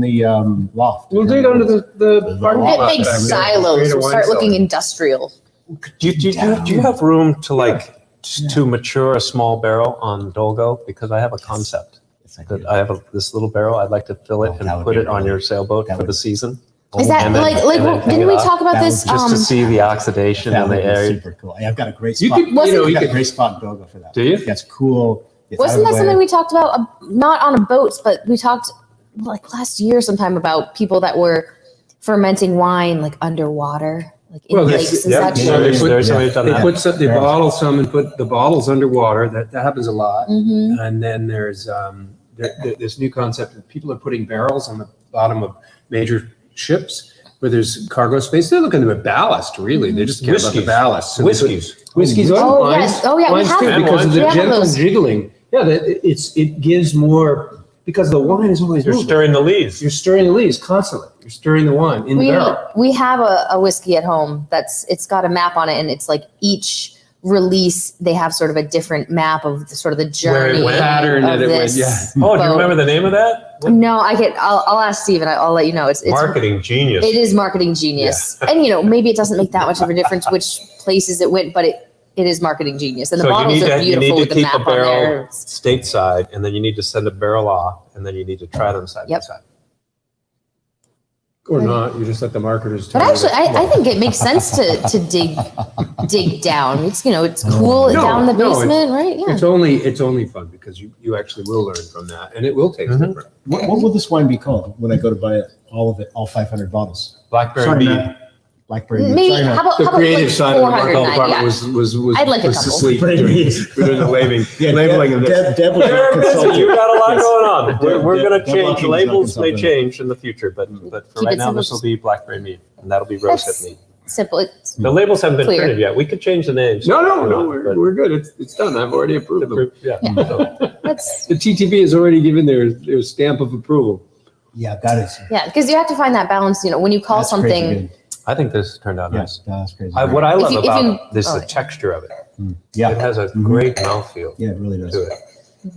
S2: the loft.
S1: We'll dig under the parking
S3: Get
S1: lot
S3: big
S1: back there.
S3: silos.
S1: Create a
S3: We'll
S1: wine
S3: start
S1: cellar.
S3: looking industrial.
S4: Do you have room to to mature a small barrel on Dolgo? Because I have a concept. That I have this little barrel. I'd like to fill it
S2: Oh, that
S4: and
S2: would
S4: put
S2: be
S4: it on
S2: really-
S4: your sailboat
S2: that
S4: for
S2: would-
S4: the season.
S3: Is that
S4: And then-
S3: like
S4: and then pick
S3: didn't
S4: it
S3: we
S4: up
S3: talk about
S2: That
S3: this?
S2: would
S4: just to see the oxidation
S2: That
S4: in
S2: would
S4: the
S2: be
S4: area.
S2: super cool. I've got a great
S1: You
S2: spot.
S1: could, you
S3: Wasn't-
S1: know,
S2: I've
S1: you
S2: got a
S1: could.
S2: great spot in Doga for that.
S1: Do you?
S2: That's cool. It's out
S3: Wasn't
S2: of the
S3: that something
S2: way.
S3: we talked about? Not on a boat, but we talked like last year sometime about people that were fermenting wine like underwater, like in
S1: Well, there's-
S3: lakes. Is
S4: Yeah,
S3: that
S1: yeah,
S3: true?
S1: they put-
S4: there's somebody who's done
S1: They
S4: that.
S1: put some, they
S2: Yeah.
S1: bottle some and put the bottles underwater. That happens a lot.
S3: Mhm.
S1: And then there's this new concept that people are putting barrels on the bottom of major ships where there's cargo space. They're looking at ballast, really. They just care about the
S4: Whiskeys.
S1: ballast. So they put
S4: Whiskeys.
S1: whiskeys
S3: Oh,
S1: on wines.
S3: yes. Oh, yeah, we
S1: Wines
S3: have
S1: too,
S3: them.
S1: because of the
S3: We have
S1: gentle
S3: those.
S1: jiggling. Yeah, it gives more because the wine is always
S4: You're
S1: moving.
S4: stirring the leaves.
S1: You're stirring the leaves constantly. You're stirring the wine in the barrel.
S3: We have a whiskey at home it's got a map on it, and it's like each release they have sort of a different map of sort of the
S4: Where it
S3: journey
S4: went.
S1: Pattern
S3: of
S1: that it went,
S3: this
S1: yeah.
S4: Oh, do you
S3: boat.
S4: remember the name of that?
S3: No, I'll ask Steve and I'll let you know. It's
S4: Marketing genius.
S3: It is marketing genius. And maybe it doesn't make that much of a difference which places it went, but it is marketing genius. And the
S4: So
S3: bottles are
S4: you
S3: beautiful
S4: need to
S3: with the
S4: keep a
S3: map on
S4: barrel
S3: there.
S4: stateside, and then you need to send a barrel off, and then you need to try them side
S3: Yep.
S4: by side.
S1: Or not, you just let the marketers
S3: But
S1: tell you
S3: actually,
S1: that-
S3: I think it makes sense to dig down. It's it's cool
S1: No,
S3: down in the
S1: no,
S3: basement, right? Yeah.
S1: It's only fun because you actually will learn from that, and it will taste
S4: Mhm.
S1: different.
S2: What will this wine be called when I go to buy it? All of it, all 500 bottles.
S4: Blackberry
S2: Sorry,
S4: mead.
S2: Matt. Blackberry. mead.
S3: Maybe
S2: Sorry, Matt.
S3: how about
S1: The creative
S3: like
S1: side of the marketing
S3: 490?
S1: department
S3: Yeah.
S1: was
S3: I'd like a
S1: was
S3: couple.
S1: asleep during the labeling
S2: Yeah,
S1: labeling of this.
S2: Deb was our consultant.
S4: You got a lot
S2: Yes.
S4: going on. We're
S2: Deb-
S4: going to
S2: Deb
S4: change.
S2: Watkins
S4: Labels
S2: is
S4: may
S2: our
S4: change in the future, but for
S3: Keep
S4: right
S3: it
S4: now,
S3: simple.
S4: this will be Blackberry mead, and that'll be rosehip
S3: That's
S4: mead.
S3: simple. It's
S4: The labels haven't been
S3: Clear.
S4: printed yet. We could change the names.
S1: No,
S4: But-
S1: we're good. It's done. I've already approved them.
S4: Yeah.
S3: Yeah.
S4: So,
S3: that's
S1: The TTB has already given their stamp of approval.
S2: Yeah, that is.
S3: yeah, because you have to find that balance. When you call
S2: That's crazy
S3: something,
S2: good.
S4: I think this turned out
S2: Yes,
S4: nice.
S2: that's crazy.
S4: What I love
S3: If you-
S4: about this is
S3: oh,
S4: the texture of it.
S2: Yeah,
S4: It has a great mouthfeel
S2: yeah, it really does.
S4: to it.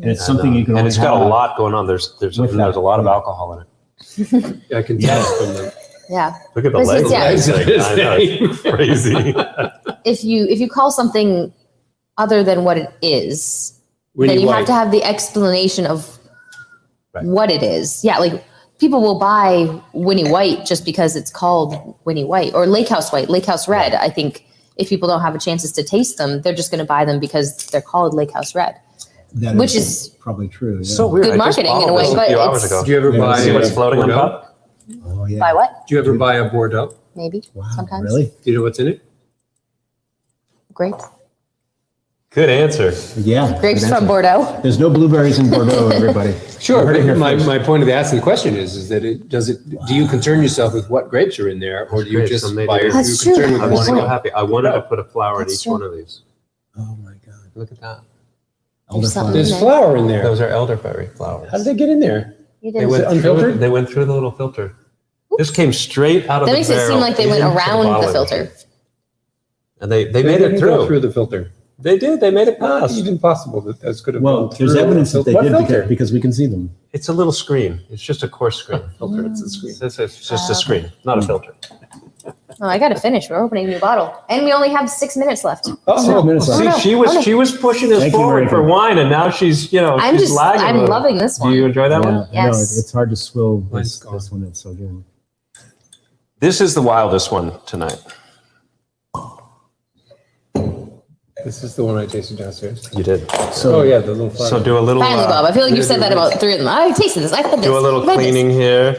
S2: And it's something you can
S4: and
S2: only
S4: it's got
S2: have.
S4: a lot going on. There's
S2: With
S4: a
S2: that,
S4: lot of
S2: yeah.
S4: alcohol in it.
S1: I can tell from the
S3: yeah.
S4: Look at the
S3: This is-
S4: label.
S3: yeah.
S4: I know, it's crazy.
S3: If you call something other than what it is, then
S1: Winnie
S3: you
S1: White.
S3: have to have the explanation of
S4: Right.
S3: what it is. Yeah, like people will buy Winnie White just because it's called Winnie White or Lake House White, Lake House Red. I think if people don't have a chances to taste them, they're just going to buy them because they're called Lake House Red.
S2: That
S3: which is
S2: probably true. Yeah.
S4: So weird.
S3: Good
S4: I just
S3: marketing in a
S4: bottled
S3: way,
S4: this
S3: but
S4: few hours
S3: it's-
S4: ago.
S1: Did you ever
S2: Yeah,
S1: buy
S4: See what's
S1: a
S4: floating on
S1: Bordeaux?
S4: top?
S2: Oh yeah.
S3: Buy what?
S1: Did you ever buy a Bordeaux?
S3: Maybe
S2: Wow.
S3: sometimes.
S2: Really?
S1: Do you know what's in it?
S3: Grapes.
S4: Good answer.
S2: Yeah.
S3: Grapes
S2: good
S3: from
S2: answer.
S3: Bordeaux.
S2: There's no blueberries in Bordeaux, everybody.
S1: Sure,
S2: You heard it
S1: but
S2: here
S1: my,
S2: first.
S1: my point of asking the question is that do you concern yourself with what grapes are in there, or do you
S4: Great,
S1: just
S4: so maybe
S1: buy? Are you
S3: That's
S1: concerned
S3: true.
S1: with
S4: I
S1: the
S4: was
S3: That's
S4: so
S1: one?
S4: happy. I wanted to put a flower in
S3: That's
S4: each
S3: true.
S4: one of these.
S2: Oh my God.
S4: Look at that.
S2: Elderflower.
S3: something
S1: There's
S3: there.
S1: flour in there.
S4: Those are elderberry flowers.
S1: How did they get in there?
S3: You
S4: They
S3: didn't.
S1: Is it
S4: went through.
S1: unfiltered?
S4: They went through the little filter. This came straight out of
S3: That
S4: the
S3: makes it seem
S4: barrel
S3: like they went
S4: into the
S3: around the
S4: bottling
S3: filter.
S4: machine. And they made
S1: didn't
S4: it
S1: go
S4: through.
S1: the filter.
S4: They did. They made it
S1: Ah,
S4: pass.
S1: it's impossible that that's good.
S2: Well, there's evidence that they
S1: What
S2: did
S1: filter?
S2: because we can see them.
S4: It's a little screen. It's just a coarse screen.
S1: Filter. It's a screen.
S4: It's just a screen, not a filter.
S3: Oh, I got to finish. We're opening a new bottle, and we only have 6 minutes left.
S2: 6 minutes left.
S4: See,
S3: no.
S4: she was pushing us
S2: Thank you,
S4: forward for
S2: Marika.
S4: wine, and now she's
S3: I'm
S4: she's lagging. a
S3: I'm
S4: little.
S3: loving this
S4: Do you
S3: one.
S4: enjoy that
S2: Yeah,
S4: one?
S2: I know,
S3: Yes.
S2: it's hard to swill
S1: Mine's
S2: this one. It's so good.
S4: This is the wildest one tonight.
S1: This is the one I tasted downstairs.
S4: You did.
S2: So
S1: Oh yeah, the little flour.
S4: So do a little.
S3: Finally, Bob. I feel like you've said that about 3 of them. I tasted this. I've had this.
S4: Do a little
S3: I've had this.
S4: cleaning here.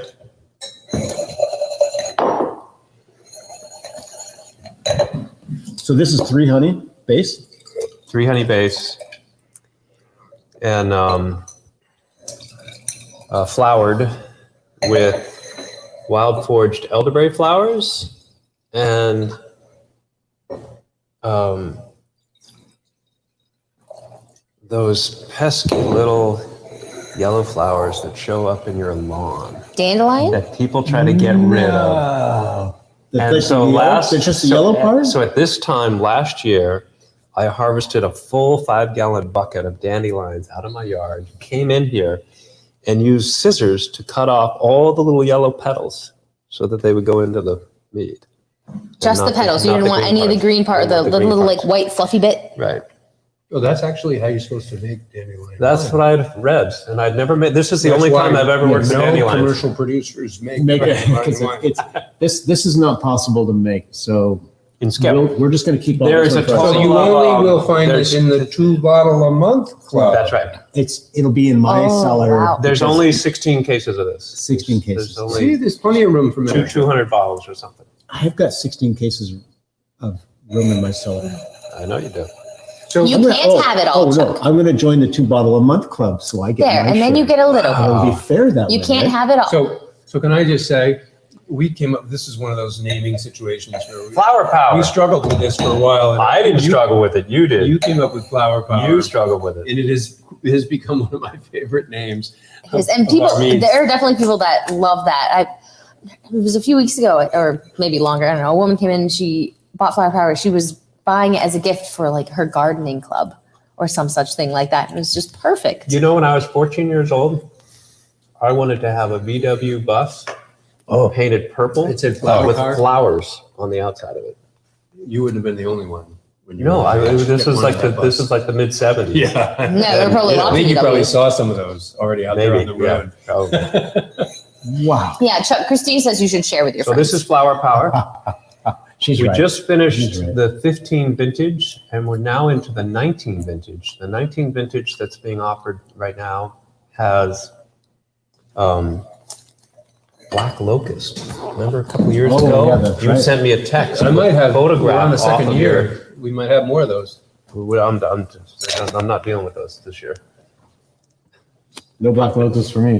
S2: So this is 3 honey base.
S4: 3 honey base, and flowered with wild forged elderberry flowers and those pesky little yellow flowers that show up in your lawn
S3: Dandelion?
S4: that people try to get rid of.
S2: Wow.
S4: And so
S2: it's just the yellow part?
S4: So at this time last year, I harvested a full 5-gallon bucket of dandelions out of my yard, came in here and used scissors to cut off all the little yellow petals so that they would go into the mead.
S3: Just
S4: not
S3: the petals. You
S4: not
S3: didn't want
S4: green
S3: any of the
S4: parts.
S3: green part,
S4: Not
S3: the
S4: green
S3: little
S4: parts.
S3: like white fluffy bit.
S4: Right.
S1: Oh, that's actually how you're supposed to make dandelion.
S4: That's what I'd read, and I'd never made. This is the
S1: That's
S4: only
S1: why
S4: time I've ever worked with
S1: no
S4: dandelions.
S1: commercial producers make
S2: Make it,
S1: dandelion
S2: 'cause
S1: wine.
S2: this is not possible to make. So
S4: In Skip.
S2: we're just going to keep.
S4: There is a
S1: So
S4: total
S1: you only will find
S4: there's-
S1: it in the 2-bottle-a-month club.
S4: That's right.
S2: It'll be in my
S3: Oh,
S2: cellar.
S3: wow.
S4: There's
S2: because-
S4: only 16 cases of this.
S2: 16 cases.
S4: There's
S1: See,
S4: only
S1: there's plenty of room for me.
S4: 200 bottles or something.
S2: I've got 16 cases of room in my cellar.
S4: I know you do.
S1: So
S3: You can't have it all,
S2: Oh, no,
S3: Chuck.
S2: I'm going to join the 2-bottle-a-month club, so I get
S3: There,
S2: my
S3: and then
S2: share.
S3: you get a little.
S2: It'll be fair that
S3: You
S2: way,
S3: can't
S2: right?
S3: have it all.
S1: So can I just say, we came up, this is one of those naming situations where
S4: Flower power.
S1: we struggled with this for a while. and
S4: I didn't
S1: you-
S4: struggle with it. You did.
S1: You came up with flower power.
S4: You struggled with it.
S1: And it has become one of my favorite names.
S3: It is. And
S1: of
S3: people,
S1: our meads.
S3: there are definitely people that love that. It was a few weeks ago, or maybe longer. I don't know. A woman came in and she bought flower power. She was buying it as a gift for like her gardening club or some such thing like that. It was just perfect.
S4: You know, when I was 14 years old, I wanted to have a VW bus painted purple
S1: It said flower
S4: with
S1: power?
S4: flowers on the outside of it.
S1: You wouldn't have been the only one. When you
S4: No,
S1: were
S4: this
S1: get
S4: was
S1: one
S4: like
S1: of
S4: the
S1: that
S4: this
S1: bus.
S4: is like the mid 70s.
S1: Yeah.
S3: No, there were probably
S1: I
S3: lots of
S1: think you probably
S3: VWs.
S1: saw some of those already out there
S4: Maybe.
S1: on the
S4: Yeah.
S1: road.
S4: Probably.
S2: Wow.
S3: Yeah, Chuck, Christine says you should share with your
S4: So
S3: friends.
S4: this is flower power.
S2: She's
S4: We
S2: right.
S4: just finished
S2: She's right.
S4: the 15 vintage, and we're now into the 19 vintage. The 19 vintage that's being offered right now has black locust. Remember a couple years
S2: Oh,
S4: ago,
S2: yeah, that's
S4: you
S2: right.
S4: sent me a text.
S1: I might have
S4: photograph
S1: we're on the
S4: off
S1: second
S4: of
S1: year. We might have more of those.
S4: I'm not dealing with those this year.
S2: No black locust for me.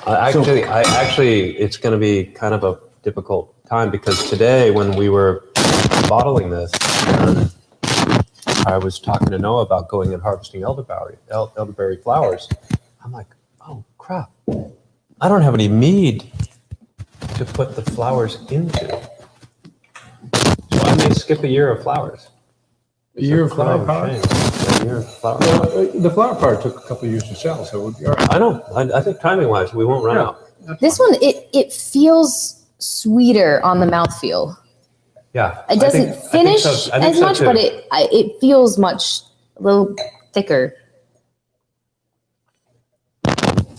S4: Actually, it's going to be kind of a difficult time because today, when we were bottling this, I was talking to Noah about going and harvesting elderberry flowers. I'm like, oh crap, I don't have any mead to put the flowers into, so I may skip a year of flowers.
S1: A year of flower power?
S4: Shame. Yeah, a year of flower power.
S1: The flower power took a couple of years to sell, so it would be all right.
S4: I know. I think timing wise, we won't run out.
S3: This one, it feels sweeter on the mouthfeel.
S4: Yeah.
S3: It doesn't finish as much, but it feels a little thicker.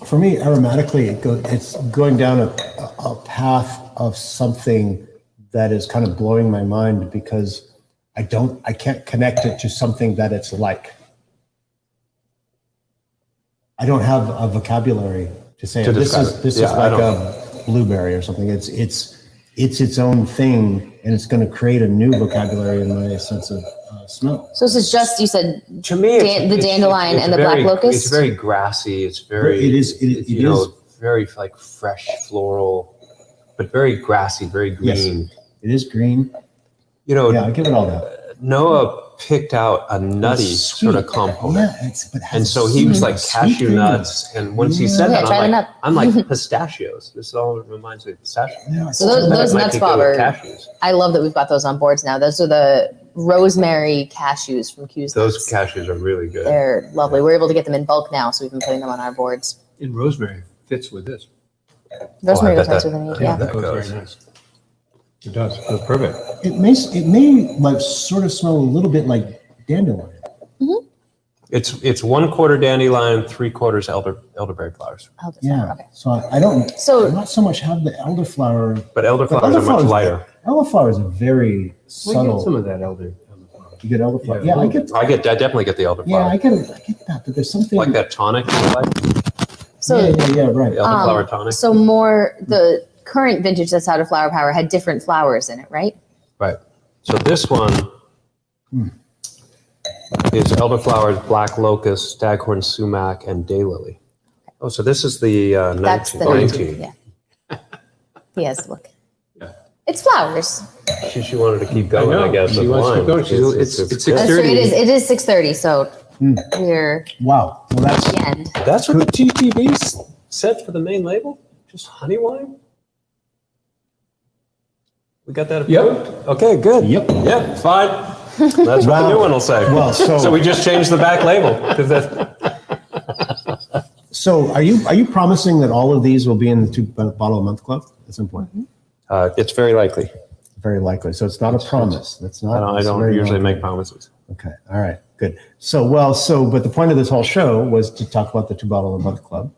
S2: For me, aromatically, it's going down a path of something that is kind of blowing my mind because I can't connect it to something that it's like. I don't have a vocabulary to say
S4: To
S2: this
S4: describe
S2: is
S4: it.
S2: this
S4: Yeah,
S2: is
S4: I
S2: like
S4: don't.
S2: a blueberry or something. It's its own thing, and it's going to create a new vocabulary in my sense of smell.
S3: So this is just, you said,
S4: To me,
S3: the dandelion and the black locust?
S4: It's very grassy. It's very.
S2: It is- it
S4: you know,
S2: is.
S4: very like fresh floral, but very grassy, very
S2: Yes.
S4: green.
S2: It is green.
S4: You know,
S2: Yeah, I give it all that.
S4: Noah picked out a nutty
S2: It's
S4: sort of
S2: sweet.
S4: component.
S2: Yeah, but it has
S4: And
S2: a
S4: so he was like
S2: sweet
S4: cashew
S2: green.
S4: nuts. And once he said
S3: Yeah,
S4: that,
S3: try the nut.
S4: I'm like pistachios. This all reminds me of pistachios.
S2: Yeah,
S3: So those
S4: Might
S3: nuts,
S4: be
S3: Bob,
S4: good with
S3: are,
S4: cashews.
S3: I love that we've got those on boards now. Those are the rosemary cashews from Q's
S4: Those
S3: Nuts.
S4: cashews are really good.
S3: They're lovely. We're able to get them in bulk now, so we've been putting them on our boards.
S1: And rosemary fits with this.
S3: Rosemary
S4: bet
S3: goes nice
S4: that-
S3: with any,
S4: I
S3: yeah.
S4: bet that
S1: Goes
S4: goes.
S1: very nice. It does. Feels perfect.
S2: It may like sort of smell a little bit like dandelion.
S4: It's 1/4 dandelion, 3/4 elderberry flowers.
S3: I'll just-
S2: Yeah.
S3: Okay.
S2: So I don't
S3: So
S2: not so much have the elderflower.
S4: But elderflowers are much
S2: elderflowers-
S4: lighter.
S2: Elderflowers are very
S1: We get
S2: subtle.
S1: some of that elder.
S2: You get elderflower.
S1: Yeah,
S2: Yeah, I get.
S4: I definitely get the elderflower.
S2: Yeah, I get that, but there's something
S4: Like that tonic, you like?
S3: So
S2: Yeah, right.
S4: The elderflower tonic.
S3: so more the current vintage that's out of Flower Power had different flowers in it, right?
S4: Right. So this one is elderflowers, black locust, staghorn sumac, and daylily. Oh, so this is the
S3: That's
S4: 19.
S3: the
S4: 19.
S3: Yeah. Yes, look.
S1: Yeah.
S3: It's flowers.
S4: She wanted to keep going, I,
S1: know.
S4: guess,
S1: She
S4: with
S1: wants to
S4: wine.
S1: keep going. It's
S3: That's
S1: 6:30.
S3: true. It is 6:30, so we're
S2: Wow. Well, that's
S3: at the end.
S4: That's what the TTB said for the main label? Just honey wine? We got that
S1: Yep.
S4: approved? Okay, good.
S2: Yep.
S4: Yep, fine. That's what the
S2: Wow.
S4: new one will say.
S2: Well, so-
S4: we just changed the back label. 'Cause that's-
S2: so. Are you promising that all of these will be in the 2-bottle-a-month club at some point?
S4: it's very likely.
S2: Very likely. So it's not a promise. That's not.
S4: I
S2: it's
S4: don't
S2: very
S4: usually
S2: likely.
S4: make promises.
S2: Okay. All right. Good. But the point of this whole show was to talk about the 2 bottle a month club,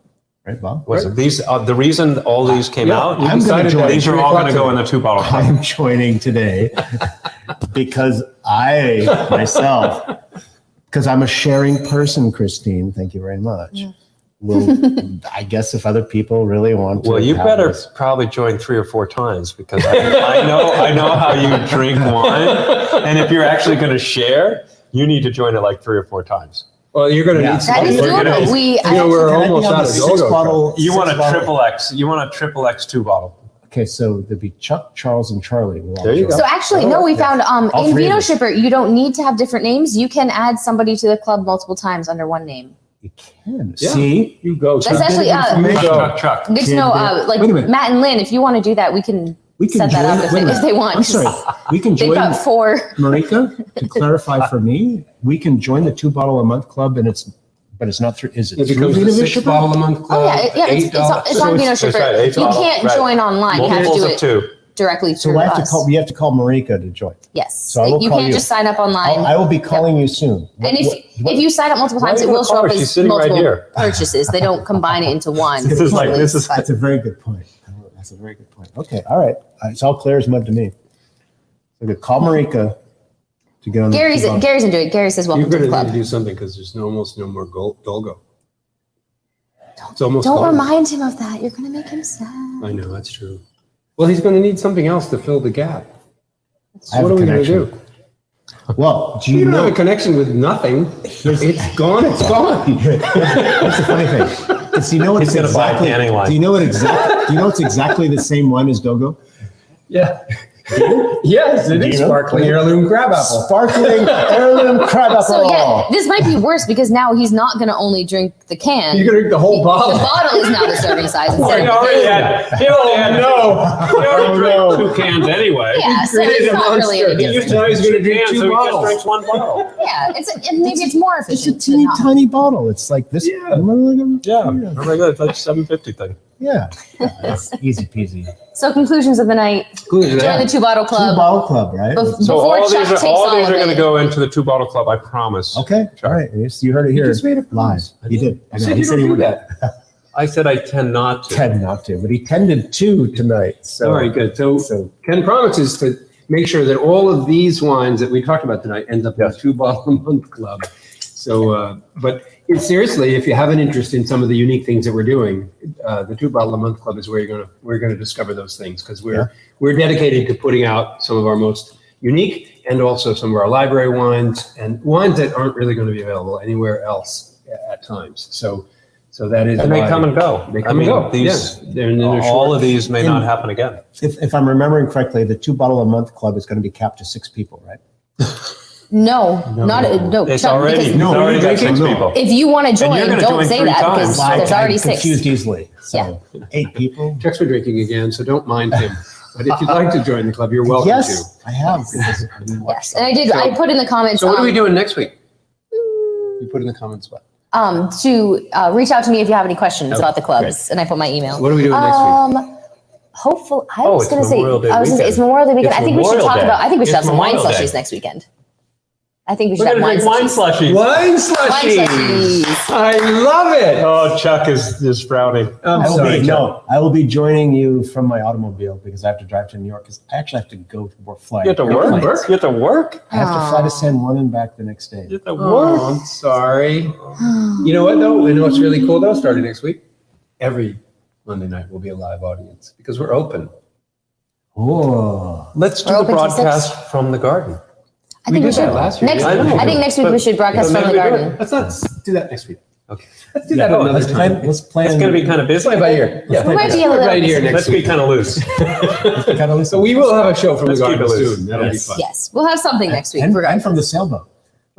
S2: right, Bob?
S4: Was it these? The reason all these came out.
S2: I'm going to join.
S4: These are all going to go in the 2 bottle club.
S2: I'm joining today because because I'm a sharing person, Christine. Thank you very much. I guess if other people really want to.
S4: Well, you better probably join 3 or 4 times because I know how you drink wine, and if you're actually going to share, you need to join it like 3 or 4 times.
S1: Well, you're going to need
S3: That is doable.
S1: we're almost out of Dolgo.
S4: You want a triple X. You want a triple X 2 bottle.
S2: Okay, so there'd be Chuck, Charles, and Charlie.
S1: There you go.
S3: So actually, no, we found
S2: All
S3: in
S2: 3 of
S3: Vino
S2: us.
S3: Shipper, you don't need to have different names. You can add somebody to the club multiple times under one name.
S2: You can.
S1: Yeah.
S2: See?
S1: You go.
S3: That's actually
S4: Chuck.
S3: good to know. Like
S2: Wait a minute.
S3: Matt and Lynn, if you want to do that, we can set that up if they want.
S2: I'm sorry. We can
S3: They've
S2: join.
S3: got 4.
S2: Marika, to clarify for me, we can join the 2 bottle a month club, but it's not through. Is it
S1: It
S2: through
S1: becomes
S2: Vino
S1: a 6
S2: Shipper?
S1: bottle a month
S3: Oh
S1: club.
S3: yeah, it's on Vino Shipper.
S4: right,
S3: You
S4: $8,
S3: can't
S4: right.
S3: join online. You have to
S4: Multiples
S3: do
S4: of
S3: it
S4: 2.
S3: directly
S2: So
S3: through
S2: we have to
S3: us.
S2: call. We have to call Marika to join.
S3: Yes,
S2: So I will
S3: you
S2: call
S3: can't
S2: you.
S3: just sign up online.
S2: I will be calling you soon.
S3: And if you sign up multiple
S4: Why are
S3: times,
S4: you
S3: it will
S4: gonna call
S3: show up
S4: her? She's
S3: as
S4: sitting right
S3: multiple
S4: here.
S3: purchases. They don't combine it into one.
S4: This is like- this is-
S2: That's a very good point. That's a very good point. Okay, all right. It's all clear as mud to me. So good. Call Marika to get on.
S3: Gary's
S2: the
S3: into it. Gary says
S1: You're
S3: welcome to
S1: going
S3: the
S1: to need
S3: club.
S1: to do something because there's almost no more Dolgo. It's almost
S3: Don't
S1: gone.
S3: remind him of that. You're gonna make him sad.
S1: I know, that's true. Well, he's going to need something else to fill the gap.
S2: I
S1: So
S2: have
S1: what
S2: a
S1: are we going to
S2: connection.
S1: do?
S2: Well, do
S1: You
S2: you
S1: don't have
S2: know?
S1: a connection with nothing. It's gone. It's gone.
S2: That's the funny thing. Do you know what's
S4: He's gonna buy a
S2: exactly?
S4: canning line.
S2: Do you know what exactly? Do you know it's exactly the same one as Dogo?
S1: Yeah. Yes, it
S2: Do
S1: is
S2: you know?
S1: sparkling heirloom crab apple.
S2: Sparkling heirloom crab apple.
S3: So yeah, this might be worse because now he's not gonna only drink the can.
S1: You're going to drink the whole
S3: The
S1: bottle.
S3: bottle is now the serving size instead of the
S4: already
S3: can.
S4: had. He already
S2: no.
S4: drank 2 cans anyway.
S3: Yeah, so
S1: created
S3: it's
S1: a
S3: not really
S1: monster.
S3: any
S1: He used
S3: different.
S1: to- Now he's going to drink
S4: So
S1: 2
S4: he just
S1: bottles.
S4: drinks 1 bottle.
S3: Yeah, maybe it's more
S2: It's a
S3: efficient.
S2: teeny
S3: to not.
S2: tiny bottle. It's like this.
S1: Yeah.
S4: Yeah, very good. It's like 750 thing.
S2: Yeah. It's easy peasy.
S3: So conclusions of the night.
S1: Good as
S3: Join
S1: that.
S3: the 2 bottle
S2: 2
S3: club.
S2: bottle club, right?
S3: Bef-
S4: So
S3: Before
S4: all
S3: Chuck
S4: these are
S3: takes all
S4: going
S3: of
S4: to
S3: it.
S4: go into the 2 bottle club. I promise.
S2: Okay. All right. Yes, you heard it here.
S1: just made a
S2: live.
S1: promise.
S2: He did. I
S1: You
S2: know.
S1: said
S2: He
S1: you
S2: said
S1: don't
S2: he
S1: do
S2: would
S1: that.
S4: I said I tend not to.
S2: tend not to, but he tended to tonight. So
S1: All right, good. So Ken promises to make sure that all of these wines that we talked about tonight ends up in the 2 bottle a month club. So, but seriously, if you have an interest in some of the unique things that we're doing, the 2 bottle a month club is where we're gonna discover those things because we're dedicated to putting out some of our most unique and also some of our library wines and wines that aren't really going to be available anywhere else at times. So that is
S4: And they
S1: why-
S4: come and go.
S1: They come and go.
S4: These,
S1: Yeah. They're
S4: all
S1: short.
S4: of these may not happen again.
S2: if I'm remembering correctly, the 2 bottle a month club is going to be capped to 6 people, right?
S3: No, no.
S4: It's
S3: Chuck,
S4: already,
S3: because
S4: it's already got 6
S2: No.
S4: people.
S3: if you want to
S4: And
S3: join,
S4: you're gonna
S3: don't
S4: join
S3: say
S4: 3
S3: that
S4: times.
S3: because there's already
S2: I'm
S3: 6.
S2: confused easily. So 8 people.
S1: Chuck's been drinking again, so don't mind him. But if you'd like to join the club, you're welcome
S2: Yes, I have.
S3: Yes, and I put in the comments.
S1: to. So what are we doing next week? You put in the comments what?
S3: To reach out to me if you have any questions
S1: Okay,
S3: about the clubs, and I put my email.
S1: What are we doing next week?
S3: Hopefully, I
S4: Oh,
S3: was
S4: it's
S3: going to say,
S4: Memorial Day
S3: I was gonna say
S4: weekend.
S3: it's Memorial Day weekend.
S4: It's
S3: I think we should
S4: Memorial
S3: talk
S4: Day.
S3: about. I think we should
S4: It's
S3: have some wine
S4: Memorial Day.
S3: slushies next weekend. I think we should
S4: We're
S3: have
S4: going to
S3: wine
S4: drink wine
S3: slushies.
S4: slushies.
S1: Wine
S3: Wine
S1: slushies.
S3: slushies.
S1: I love it.
S4: Oh, Chuck is frowning.
S1: I'm
S2: I will
S1: sorry.
S2: be, no, I will be joining you from my automobile because I have to drive to New York because I actually have to go to work flight.
S4: You have to work? You have to work?
S2: I have to fly to San Juan and back the next day.
S4: You have to work?
S1: Oh, I'm sorry. You know what though? You know what's really cool though? Starting next week, every Monday night will be a live audience because we're open.
S2: Oh,
S4: Let's do
S3: We're
S4: the
S3: open till 6.
S4: broadcast from the garden.
S3: I think we
S1: did that
S3: should.
S1: last year,
S3: Next,
S1: didn't we?
S3: I think next week we
S4: But-
S3: should broadcast
S4: but
S3: from the
S4: maybe we do
S3: garden.
S1: Let's not do that next week.
S4: Okay.
S1: Let's do that another
S2: let's
S1: time.
S2: plan. Let's plan.
S4: It's going to be kind of busy.
S1: Play by ear. Yeah,
S3: We might be a
S1: play
S3: little
S1: right here
S3: busy.
S1: next
S4: Let's be
S1: week.
S4: kind of loose.
S2: kind of
S1: So we will have a show from
S4: Let's
S1: the
S4: keep
S1: garden
S4: it loose.
S1: soon. That'll
S2: Yes.
S1: be fun.
S3: Yes, we'll have something next week.
S2: and
S3: regardless.
S2: from the sailboat.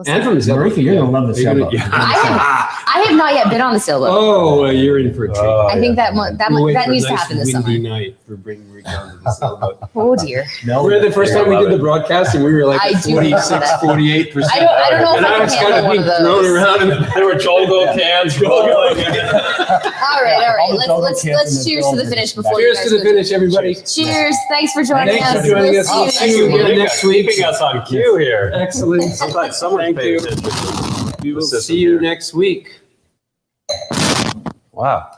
S1: And from the
S2: Marika, you're gonna love the
S1: You're gonna-
S2: sailboat.
S1: yeah.
S3: I have not yet been on the sailboat.
S1: Oh, you're in for a treat.
S3: I think that
S1: We'll wait
S3: that
S1: for a
S3: needs to
S1: nice
S3: happen this
S1: windy
S3: summer.
S1: night for bringing Rick down to the sailboat.
S3: Oh dear.
S1: Remember the first time we did the broadcast and we were like
S3: I
S1: at
S3: do remember
S1: 46,
S3: that.
S1: 48%.
S3: I don't know if
S1: And
S3: I
S1: I
S3: can
S1: was kind
S3: handle
S1: of
S3: one
S1: being
S3: of
S1: thrown
S3: those.
S1: around in the
S4: There were Jolgo cans rolling.
S3: All right.
S2: All the Jolgo
S3: Let's
S2: cans and the
S3: cheers to the
S2: Jolgos.
S3: finish before
S1: Cheers
S3: you guys
S1: to the
S3: go.
S1: finish, everybody.
S3: Cheers. Thanks for joining
S1: Thanks
S3: us.
S1: for joining
S3: We'll
S1: us.
S3: see
S1: I'll
S3: you
S1: see
S3: next
S1: you
S3: week.
S1: again next week.
S4: Keeping us on cue here.
S1: Excellent.
S4: Sometimes someone
S1: Thank
S4: pays
S1: you.
S4: attention.
S1: We will see you next week.
S4: Wow.